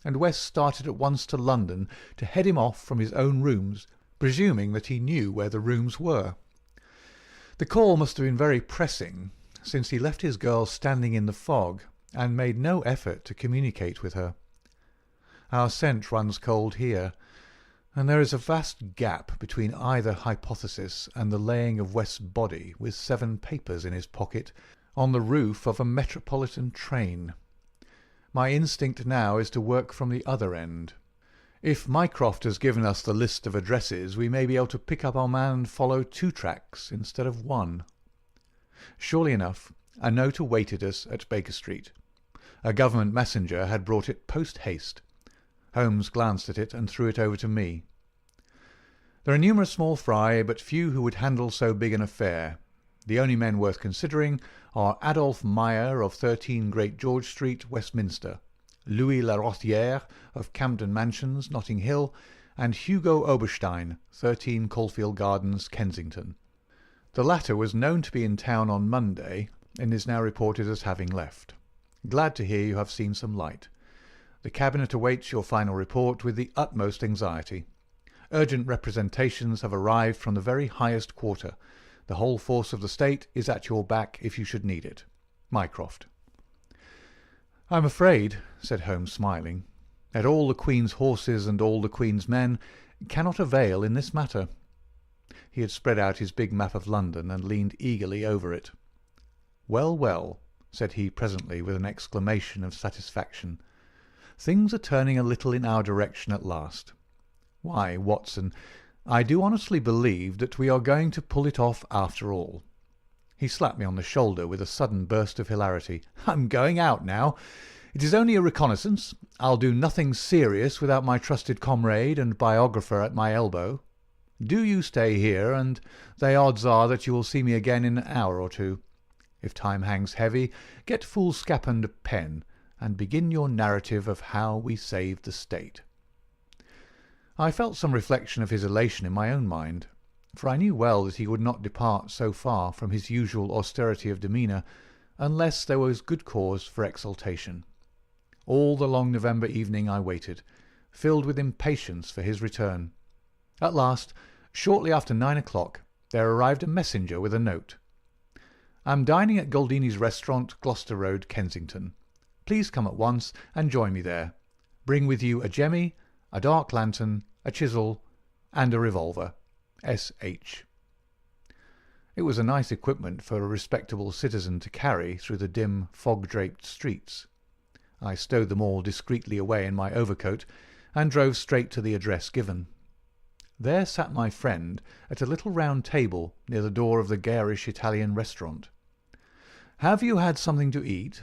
and West started at once to London to head him off from his own rooms, presuming that he knew where the rooms were? The call must have been very pressing, since he left his girl standing in the fog, and made no effort to communicate with her. Our scent runs cold here, and there is a vast gap between either hypothesis and the laying of West's body with 7 papers in his pocket on the roof of a metropolitan train. My instinct now is to work from the other end. If Mycroft has given us the list of addresses, we may be able to pick up our man and follow 2 tracks instead of 1. Surely enough, a note awaited us at Baker Street. A government messenger had brought it post-haste. Holmes glanced at it and threw it over to me. There are numerous small fry, but few who would handle so big an affair. The only men worth considering are Adolphe Meyer of 13 Great George Street, Westminster, Louis Larothière of Camden Mansions, Notting Hill, and Hugo Oberstein, 13 Caulfield Gardens, Kensington. The latter was known to be in town on Monday, and is now reported as having left. Glad to hear you have seen some light. The Cabinet awaits your final report with the utmost anxiety. Urgent representations have arrived from the very highest quarter. The whole force of the state is at your back if you should need it. Mycroft. "I am afraid," said Holmes, smiling, "that all the Queen's horses and all the Queen's men cannot avail in this matter." He had spread out his big map of London and leaned eagerly over it. "Well, well," said he presently with an exclamation of satisfaction. "Things are turning a little in our direction at last. Why, Watson, I do honestly believe that we are going to pull it off after all." He slapped me on the shoulder with a sudden burst of hilarity. "I'm going out now. It is only a reconnaissance. I'll do nothing serious without my trusted comrade and biographer at my elbow. Do you stay here, and the odds are that you will see me again in an hour or two. If time hangs heavy, get foolscap and a pen, and begin your narrative of how we saved the state." I felt some reflection of his elation in my own mind, for I knew well that he would not depart so far from his usual austerity of demeanour unless there was good cause for exultation. All the long November evening I waited, filled with impatience for his return. At last, shortly after 9 o'clock, there arrived a messenger with a note. "I'm dining at Goldini's restaurant, Gloucester Road, Kensington. Please come at once and join me there. Bring with you a jemmy, a dark lantern, a chisel, and a revolver. S.H." It was a nice equipment for a respectable citizen to carry through the dim, fog-draped streets. I stowed them all discreetly away in my overcoat and drove straight to the address given. There sat my friend at a little round table near the door of the garish Italian restaurant. "Have you had something to eat?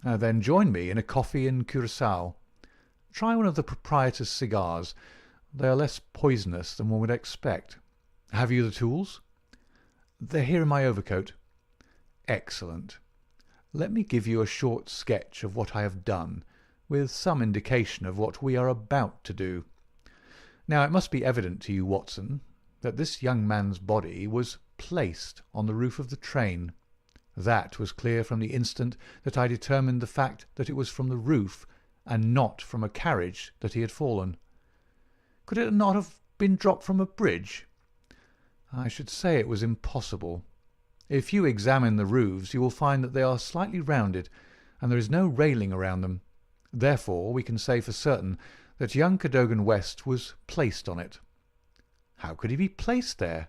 Then join me in a coffee and curaçao. Try one of the proprietor's cigars. They are less poisonous than one would expect. Have you the tools?" "They're here in my overcoat." "Excellent. Let me give you a short sketch of what I have done, with some indication of what we are about to do. Now it must be evident to you, Watson, that this young man's body was placed on the roof of the train. That was clear from the instant that I determined the fact that it was from the roof and not from a carriage that he had fallen. Could it not have been dropped from a bridge? I should say it was impossible. If you examine the roofs you will find that they are slightly rounded, and there is no railing around them. Therefore we can say for certain that young Cadogan West was placed on it. How could he be placed there?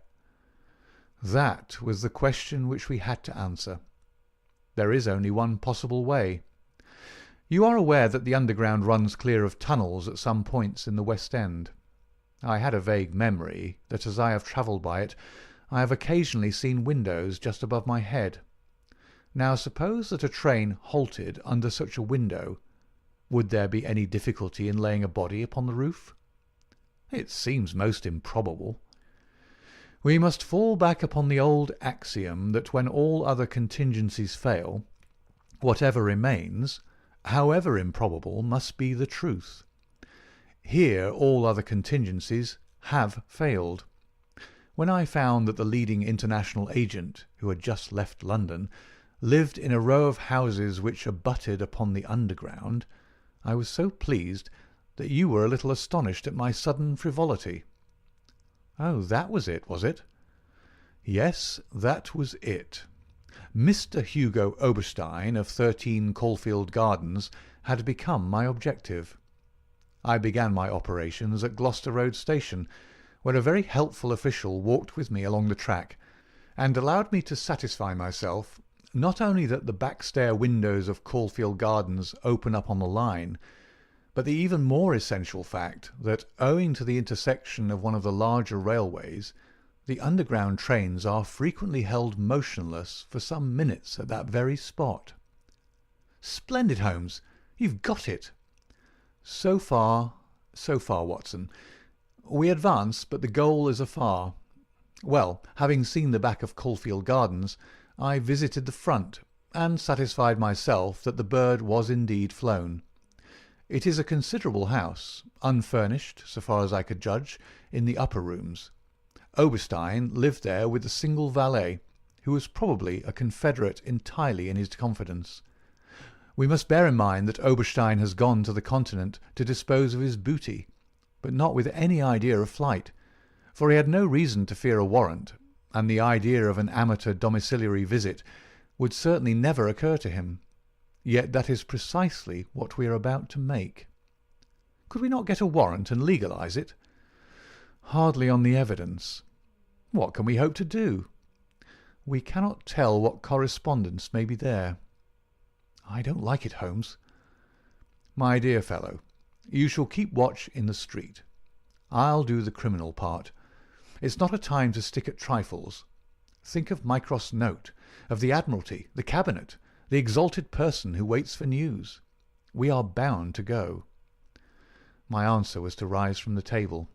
That was the question which we had to answer. There is only one possible way. You are aware that the underground runs clear of tunnels at some points in the West End. I had a vague memory that as I have travelled by it, I have occasionally seen windows just above my head. Now suppose that a train halted under such a window. Would there be any difficulty in laying a body upon the roof? It seems most improbable. We must fall back upon the old axiom that when all other contingencies fail, whatever remains, however improbable, must be the truth. Here all other contingencies have failed. When I found that the leading international agent, who had just left London, lived in a row of houses which abutted upon the underground, I was so pleased that you were a little astonished at my sudden frivolity. Oh, that was it, was it? Yes, that was it. Mr. Hugo Oberstein of 13 Caulfield Gardens had become my objective. I began my operations at Gloucester Road Station, where a very helpful official walked with me along the track, and allowed me to satisfy myself not only that the back-stair windows of Caulfield Gardens open up on the line, but the even more essential fact that, owing to the intersection of one of the larger railways, the underground trains are frequently held motionless for some minutes at that very spot. Splendid, Holmes! You've got it! So far, Watson. We advance, but the goal is afar. Well, having seen the back of Caulfield Gardens, I visited the front, and satisfied myself that the bird was indeed flown. It is a considerable house, unfurnished, so far as I could judge, in the upper rooms. Oberstein lived there with a single valet, who was probably a confederate entirely in his confidence. We must bear in mind that Oberstein has gone to the Continent to dispose of his booty, but not with any idea of flight, for he had no reason to fear a warrant, and the idea of an amateur domiciliary visit would certainly never occur to him. Yet that is precisely what we are about to make. Could we not get a warrant and legalise it? Hardly on the evidence. What can we hope to do? We cannot tell what correspondence may be there. I don't like it, Holmes. My dear fellow, you shall keep watch in the street. I'll do the criminal part. It's not a time to stick at trifles. Think of Mycroft's note, of the Admiralty, the Cabinet, the exalted person who waits for news. We are bound to go." My answer was to rise from the table.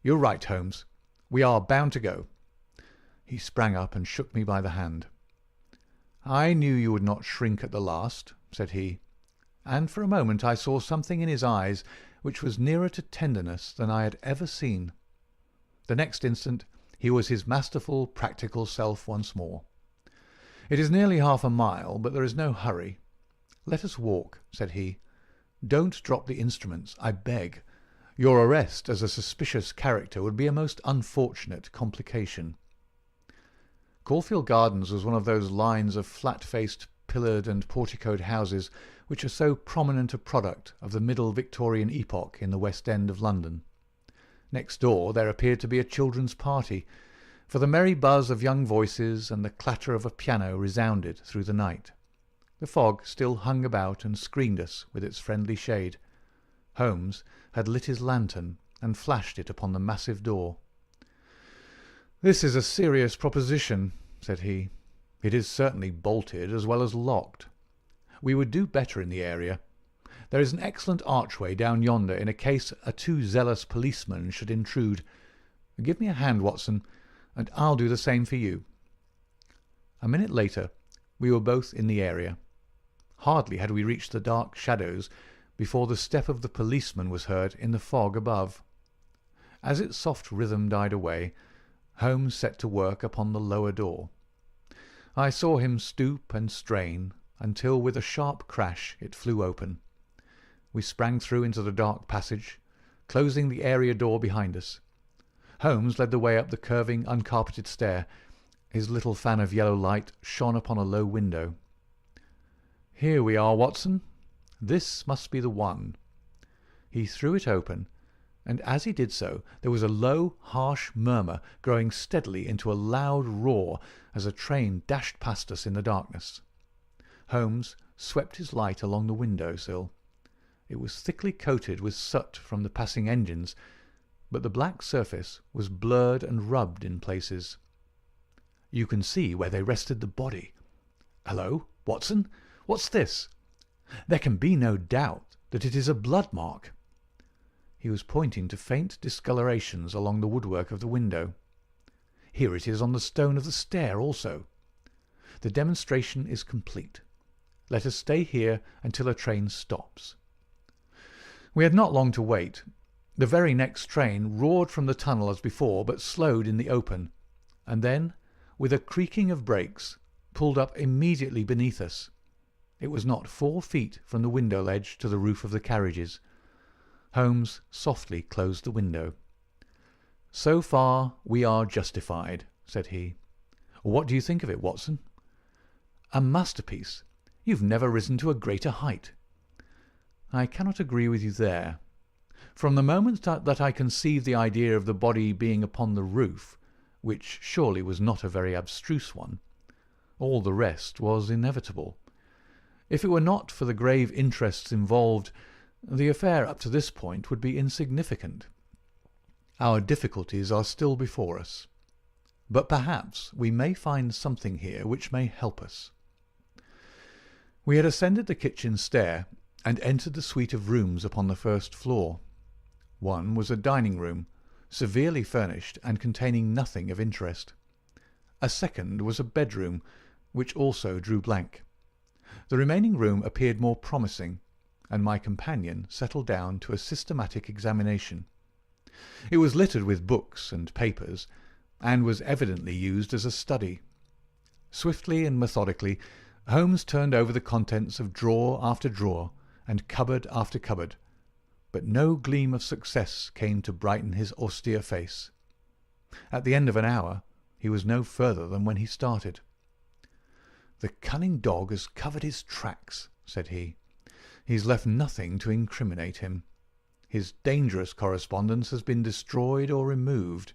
"You're right, Holmes. We are bound to go." He sprang up and shook me by the hand. "I knew you would not shrink at the last," said he, and for a moment I saw something in his eyes which was nearer to tenderness than I had ever seen. The next instant he was his masterful, practical self once more. "It is nearly half a mile, but there is no hurry. Let us walk," said he. "Don't drop the instruments, I beg. Your arrest as a suspicious character would be a most unfortunate complication." Caulfield Gardens was one of those lines of flat-faced, pillared and porticoed houses which are so prominent a product of the middle Victorian epoch in the West End of London. Next door there appeared to be a children's party, for the merry buzz of young voices and the clatter of a piano resounded through the night. The fog still hung about and screened us with its friendly shade. Holmes had lit his lantern and flashed it upon the massive door. "This is a serious proposition," said he. "It is certainly bolted as well as locked. We would do better in the area. There is an excellent archway down yonder in a case a too zealous policeman should intrude. Give me a hand, Watson, and I'll do the same for you." A minute later we were both in the area. Hardly had we reached the dark shadows before the step of the policeman was heard in the fog above. As its soft rhythm died away, Holmes set to work upon the lower door. I saw him stoop and strain until with a sharp crash it flew open. We sprang through into the dark passage, closing the area door behind us. Holmes led the way up the curving, uncarpeted stair. His little fan of yellow light shone upon a low window. "Here we are, Watson. This must be the one." He threw it open, and as he did so there was a low, harsh murmur growing steadily into a loud roar as a train dashed past us in the darkness. Holmes swept his light along the window-sill. It was thickly coated with soot from the passing engines, but the black surface was blurred and rubbed in places. "You can see where they rested the body. Hello, Watson, what's this? There can be no doubt that it is a blood mark." He was pointing to faint discolorations along the woodwork of the window. "Here it is on the stone of the stair also. The demonstration is complete. Let us stay here until a train stops." We had not long to wait. The very next train roared from the tunnel as before, but slowed in the open, and then, with a creaking of brakes, pulled up immediately beneath us. It was not 4 feet from the window ledge to the roof of the carriages. Holmes softly closed the window. "So far we are justified," said he. "What do you think of it, Watson?" "A masterpiece. You've never risen to a greater height." "I cannot agree with you there. From the moment that I conceived the idea of the body being upon the roof, which surely was not a very abstruse one, all the rest was inevitable. If it were not for the grave interests involved, the affair up to this point would be insignificant. Our difficulties are still before us, but perhaps we may find something here which may help us." We had ascended the kitchen stair and entered the suite of rooms upon the first floor. One was a dining room, severely furnished and containing nothing of interest. A second was a bedroom, which also drew blank. The remaining room appeared more promising, and my companion settled down to a systematic examination. It was littered with books and papers, and was evidently used as a study. Swiftly and methodically, Holmes turned over the contents of drawer after drawer and cupboard after cupboard, but no gleam of success came to brighten his austere face. At the end of an hour he was no further than when he started. "The cunning dog has covered his tracks," said he. "He's left nothing to incriminate him. His dangerous correspondence has been destroyed or removed.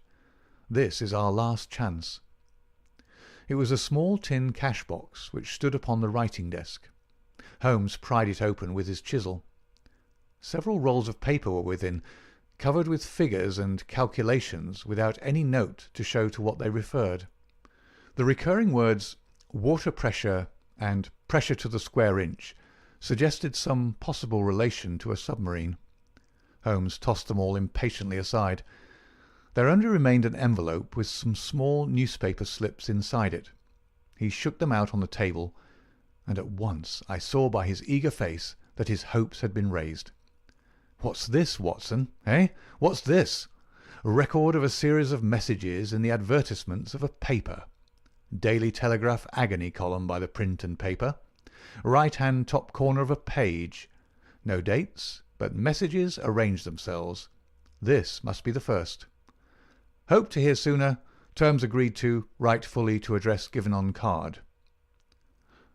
This is our last chance." It was a small tin cash-box which stood upon the writing-desk. Holmes pried it open with his chisel. Several rolls of paper were within, covered with figures and calculations without any note to show to what they referred. The recurring words "water pressure" and "pressure to the square inch" suggested some possible relation to a submarine. Holmes tossed them all impatiently aside. There only remained an envelope with some small newspaper slips inside it. He shook them out on the table, and at once I saw by his eager face that his hopes had been raised. "What's this, Watson, eh? What's this? A record of a series of messages in the advertisements of a paper. Daily Telegraph agony column by the print and paper. Right-hand top corner of a page. No dates, but messages arrange themselves. This must be the first. Hope to hear sooner. Terms agreed to. Write fully to address given on card.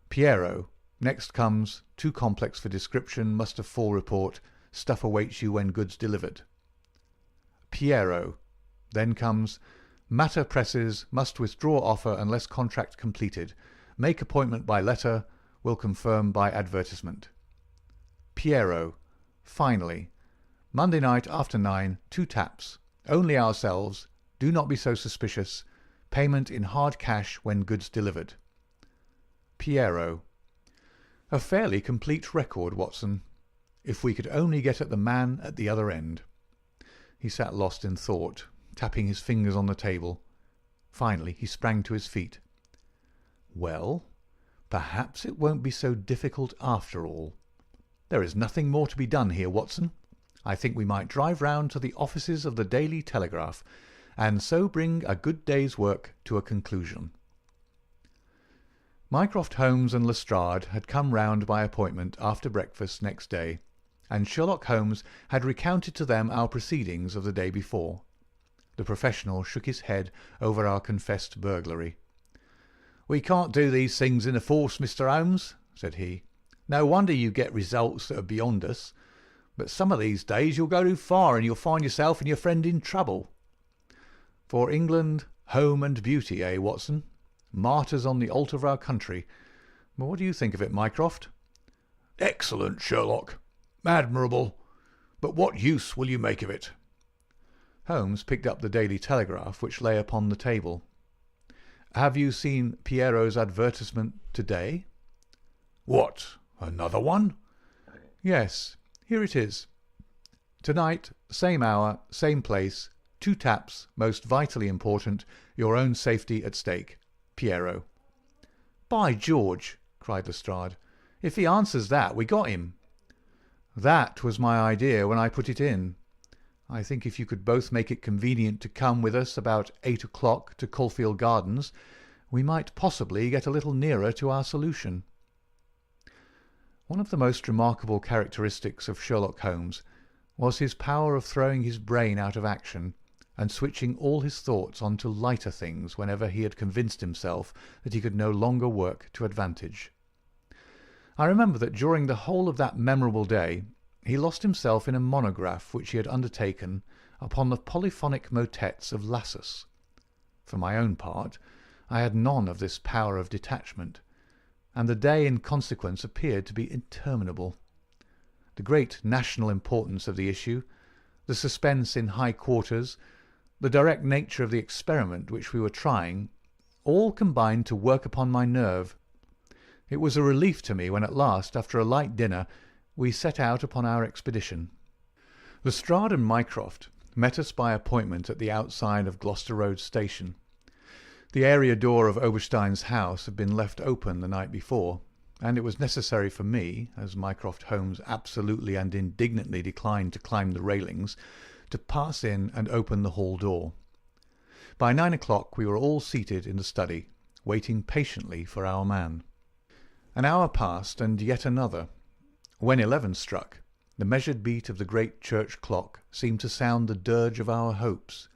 Piero. Next comes, too complex for description, must have full report. Stuff awaits you when goods delivered. Piero. Then comes, matter presses, must withdraw offer unless contract completed. Make appointment by letter, will confirm by advertisement. Piero. Finally. Monday night after 9, 2 taps. Only ourselves. Do not be so suspicious. Payment in hard cash when goods delivered. Piero. A fairly complete record, Watson. If we could only get at the man at the other end. He sat lost in thought, tapping his fingers on the table. Finally he sprang to his feet. Well, perhaps it won't be so difficult after all. There is nothing more to be done here, Watson. I think we might drive round to the offices of the Daily Telegraph, and so bring a good day's work to a conclusion. Mycroft Holmes and Lestrade had come round by appointment after breakfast next day, and Sherlock Holmes had recounted to them our proceedings of the day before. The professional shook his head over our confessed burglary. "We can't do these things in a force, Mr. Holmes," said he. "No wonder you get results that are beyond us. But some of these days you'll go too far, and you'll find yourself and your friend in trouble. For England, home and beauty, eh, Watson? Martyrs on the altar of our country. But what do you think of it, Mycroft?" "Excellent, Sherlock. Admirable. But what use will you make of it?" Holmes picked up the Daily Telegraph, which lay upon the table. "Have you seen Piero's advertisement to-day?" "What, another one?" "Yes, here it is. To-night, same hour, same place, 2 taps, most vitally important, your own safety at stake. Piero." "By George!" cried Lestrade. "If he answers that, we got him." "That was my idea when I put it in. I think if you could both make it convenient to come with us about 8 o'clock to Caulfield Gardens, we might possibly get a little nearer to our solution." One of the most remarkable characteristics of Sherlock Holmes was his power of throwing his brain out of action and switching all his thoughts on to lighter things whenever he had convinced himself that he could no longer work to advantage. I remember that during the whole of that memorable day he lost himself in a monograph which he had undertaken upon the polyphonic motets of Lassus. For my own part, I had none of this power of detachment, and the day in consequence appeared to be interminable. The great national importance of the issue, the suspense in high quarters, the direct nature of the experiment which we were trying, all combined to work upon my nerve. It was a relief to me when at last, after a light dinner, we set out upon our expedition. Lestrade and Mycroft met us by appointment at the outside of Gloucester Road Station. The area door of Oberstein's house had been left open the night before, and it was necessary for me, as Mycroft Holmes absolutely and indignantly declined to climb the railings, to pass in and open the hall door. By 9 o'clock we were all seated in the study, waiting patiently for our man. An hour passed, and yet another. When 11 struck, the measured beat of the great church clock seemed to sound the dirge of our hopes.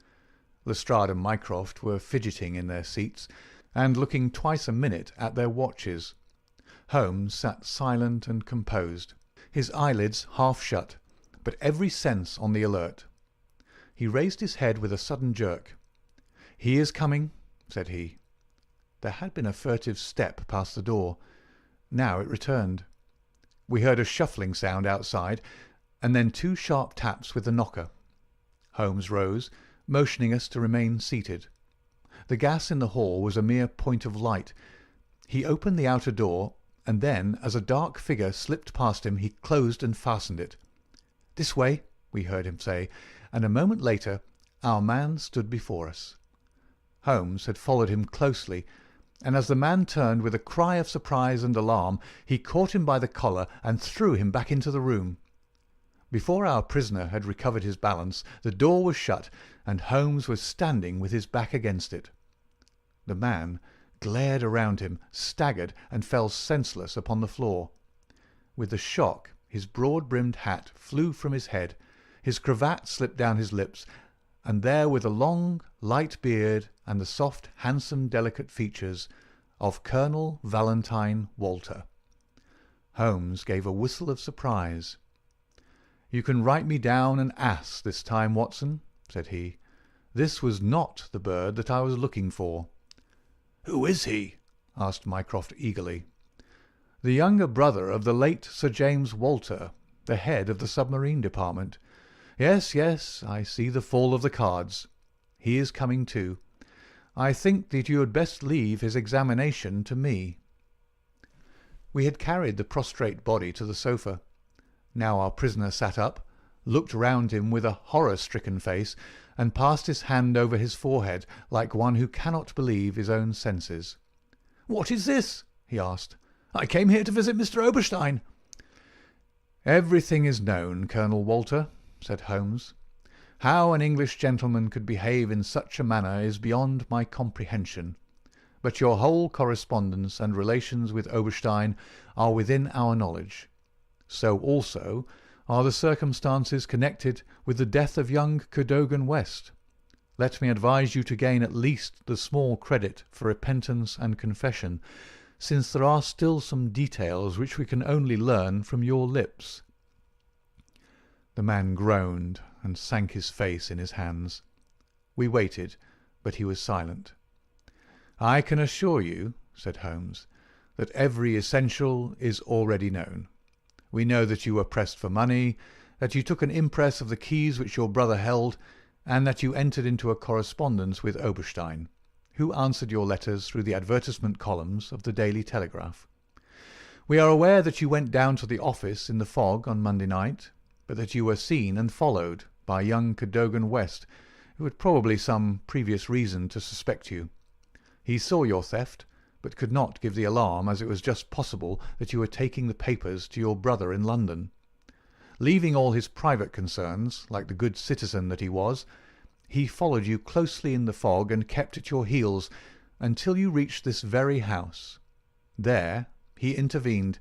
Lestrade and Mycroft were fidgeting in their seats, and looking twice a minute at their watches. Holmes sat silent and composed, his eyelids half shut, but every sense on the alert. He raised his head with a sudden jerk. "He is coming," said he. There had been a furtive step past the door. Now it returned. We heard a shuffling sound outside, and then 2 sharp taps with the knocker. Holmes rose, motioning us to remain seated. The gas in the hall was a mere point of light. He opened the outer door, and then, as a dark figure slipped past him, he closed and fastened it. "This way," we heard him say, and a moment later our man stood before us. Holmes had followed him closely, and as the man turned with a cry of surprise and alarm, he caught him by the collar and threw him back into the room. Before our prisoner had recovered his balance, the door was shut, and Holmes was standing with his back against it. The man glared around him, staggered, and fell senseless upon the floor. With the shock, his broad-brimmed hat flew from his head, his cravat slipped down his lips, and there were the long, light beard and the soft, handsome, delicate features of Colonel Valentine Walter. Holmes gave a whistle of surprise. "You can write me down an ass this time, Watson," said he. "This was not the bird that I was looking for." "Who is he?" asked Mycroft eagerly. "The younger brother of the late Sir James Walter, the head of the submarine department. Yes, yes, I see the fall of the cards. He is coming too. I think that you had best leave his examination to me." We had carried the prostrate body to the sofa. Now our prisoner sat up, looked round him with a horror-stricken face, and passed his hand over his forehead like one who cannot believe his own senses. "What is this?" he asked. "I came here to visit Mr. Oberstein." "Everything is known, Colonel Walter," said Holmes. "How an English gentleman could behave in such a manner is beyond my comprehension. But your whole correspondence and relations with Oberstein are within our knowledge. So also are the circumstances connected with the death of young Cadogan West. Let me advise you to gain at least the small credit for repentance and confession, since there are still some details which we can only learn from your lips." The man groaned and sank his face in his hands. We waited, but he was silent. "I can assure you," said Holmes, "that every essential is already known. We know that you were pressed for money, that you took an impress of the keys which your brother held, and that you entered into a correspondence with Oberstein, who answered your letters through the advertisement columns of the Daily Telegraph. We are aware that you went down to the office in the fog on Monday night, but that you were seen and followed by young Cadogan West, who had probably some previous reason to suspect you. He saw your theft, but could not give the alarm, as it was just possible that you were taking the papers to your brother in London. Leaving all his private concerns, like the good citizen that he was, he followed you closely in the fog and kept at your heels until you reached this very house. There he intervened,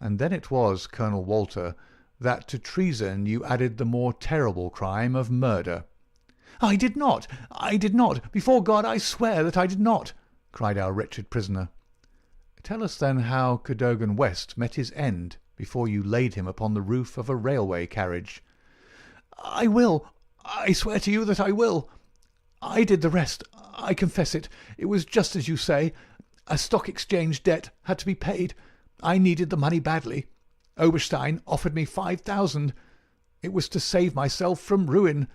and then it was, Colonel Walter, that to treason you added the more terrible crime of murder." "I did not! I did not! Before God I swear that I did not!" cried our wretched prisoner. "Tell us then how Cadogan West met his end before you laid him upon the roof of a railway carriage." "I will! I swear to you that I will! I did the rest. I confess it. It was just as you say. A stock exchange debt had to be paid. I needed the money badly. Oberstein offered me 5,000. It was to save myself from ruin.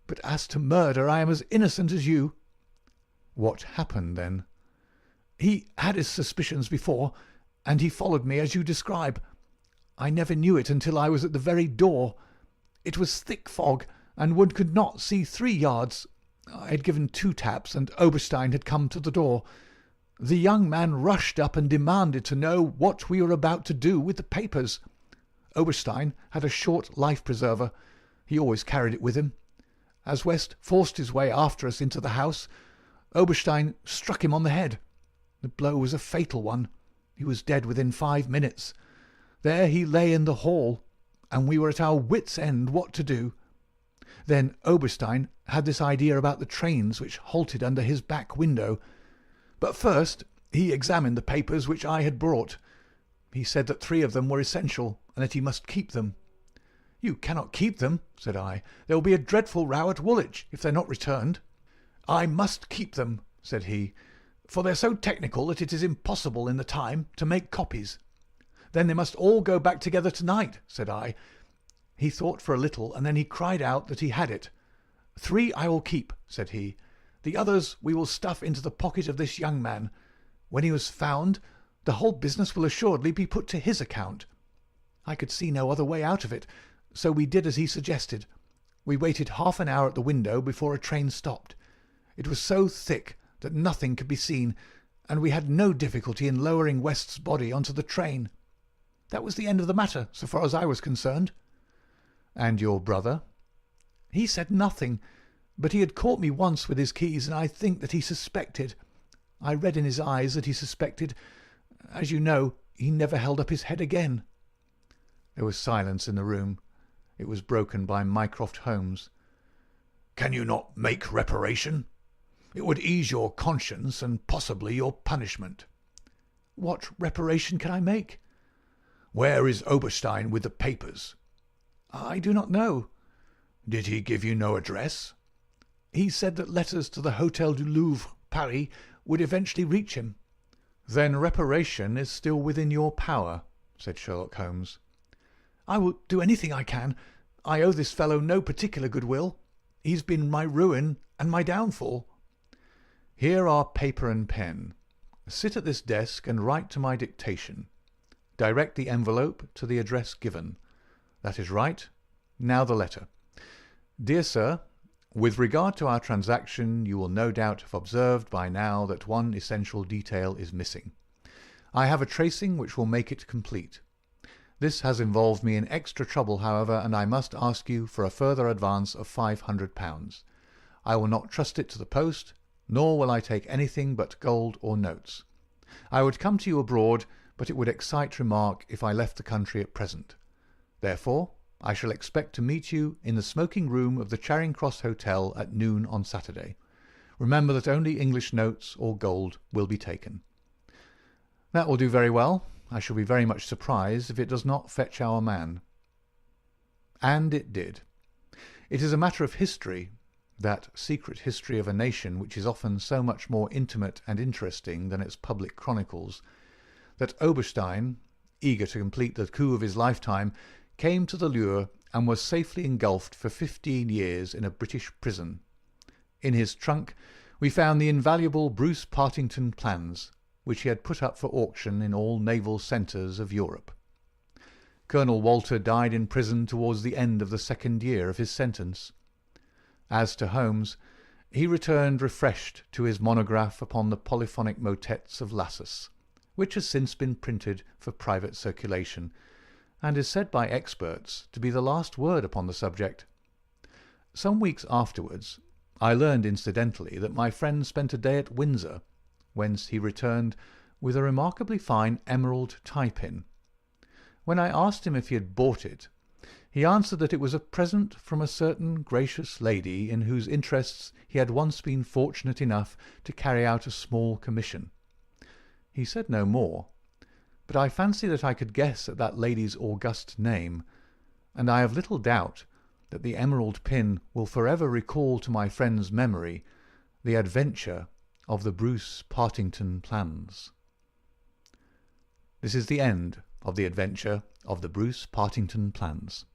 But as to murder, I am as innocent as you." "What happened then?" "He had his suspicions before, and he followed me as you describe. I never knew it until I was at the very door. It was thick fog, and one could not see 3 yards. I had given 2 taps, and Oberstein had come to the door. The young man rushed up and demanded to know what we were about to do with the papers. Oberstein had a short life-preserver. He always carried it with him. As West forced his way after us into the house, Oberstein struck him on the head. The blow was a fatal one. He was dead within 5 minutes. There he lay in the hall, and we were at our wits' end what to do. Then Oberstein had this idea about the trains which halted under his back window. But first he examined the papers which I had brought. He said that 3 of them were essential, and that he must keep them. 'You cannot keep them,' said I. 'There will be a dreadful row at Woolwich if they're not returned.' 'I must keep them,' said he, 'for they're so technical that it is impossible in the time to make copies.' 'Then they must all go back together tonight,' said I. He thought for a little, and then he cried out that he had it. 'Three I will keep,' said he. 'The others we will stuff into the pocket of this young man. When he was found, The whole business will assuredly be put to his account. I could see no other way out of it, so we did as he suggested. We waited half an hour at the window before a train stopped. It was so thick that nothing could be seen, and we had no difficulty in lowering West's body onto the train. That was the end of the matter, so far as I was concerned. And your brother? He said nothing, but he had caught me once with his keys, and I think that he suspected. I read in his eyes that he suspected. As you know, he never held up his head again. There was silence in the room. It was broken by Mycroft Holmes. Can you not make reparation? It would ease your conscience and possibly your punishment. What reparation can I make? Where is Oberstein with the papers? I do not know. Did he give you no address? He said that letters to the Hôtel du Louvre, Paris, would eventually reach him. Then reparation is still within your power, said Sherlock Holmes. I will do anything I can. I owe this fellow no particular goodwill. He's been my ruin and my downfall. Here are paper and pen. Sit at this desk and write to my dictation. Direct the envelope to the address given. That is right. Now the letter. Dear Sir, with regard to our transaction, you will no doubt have observed by now that one essential detail is missing. I have a tracing which will make it complete. This has involved me in extra trouble, however, and I must ask you for a further advance of £500. I will not trust it to the post, nor will I take anything but gold or notes. I would come to you abroad, but it would excite remark if I left the country at present. Therefore, I shall expect to meet you in the smoking room of the Charing Cross Hotel at noon on Saturday. Remember that only English notes or gold will be taken. That will do very well. I shall be very much surprised if it does not fetch our man. And it did. It is a matter of history, that secret history of a nation which is often so much more intimate and interesting than its public chronicles, that Oberstein, eager to complete the coup of his lifetime, came to the lure and was safely engulfed for 15 years in a British prison. In his trunk we found the invaluable Bruce-Partington Plans, which he had put up for auction in all naval centres of Europe. Colonel Walter died in prison towards the end of the second year of his sentence. As to Holmes, he returned refreshed to his monograph upon the polyphonic motets of Lassus, which has since been printed for private circulation, and is said by experts to be the last word upon the subject. Some weeks afterwards, I learned incidentally that my friend spent a day at Windsor, whence he returned with a remarkably fine emerald tie-pin. When I asked him if he had bought it, he answered that it was a present from a certain gracious lady in whose interests he had once been fortunate enough to carry out a small commission. He said no more, but I fancy that I could guess at that lady's august name, and I have little doubt that the emerald pin will forever recall to my friend's memory the adventure of the Bruce-Partington Plans. This is the end of the adventure of the Bruce-Partington Plans.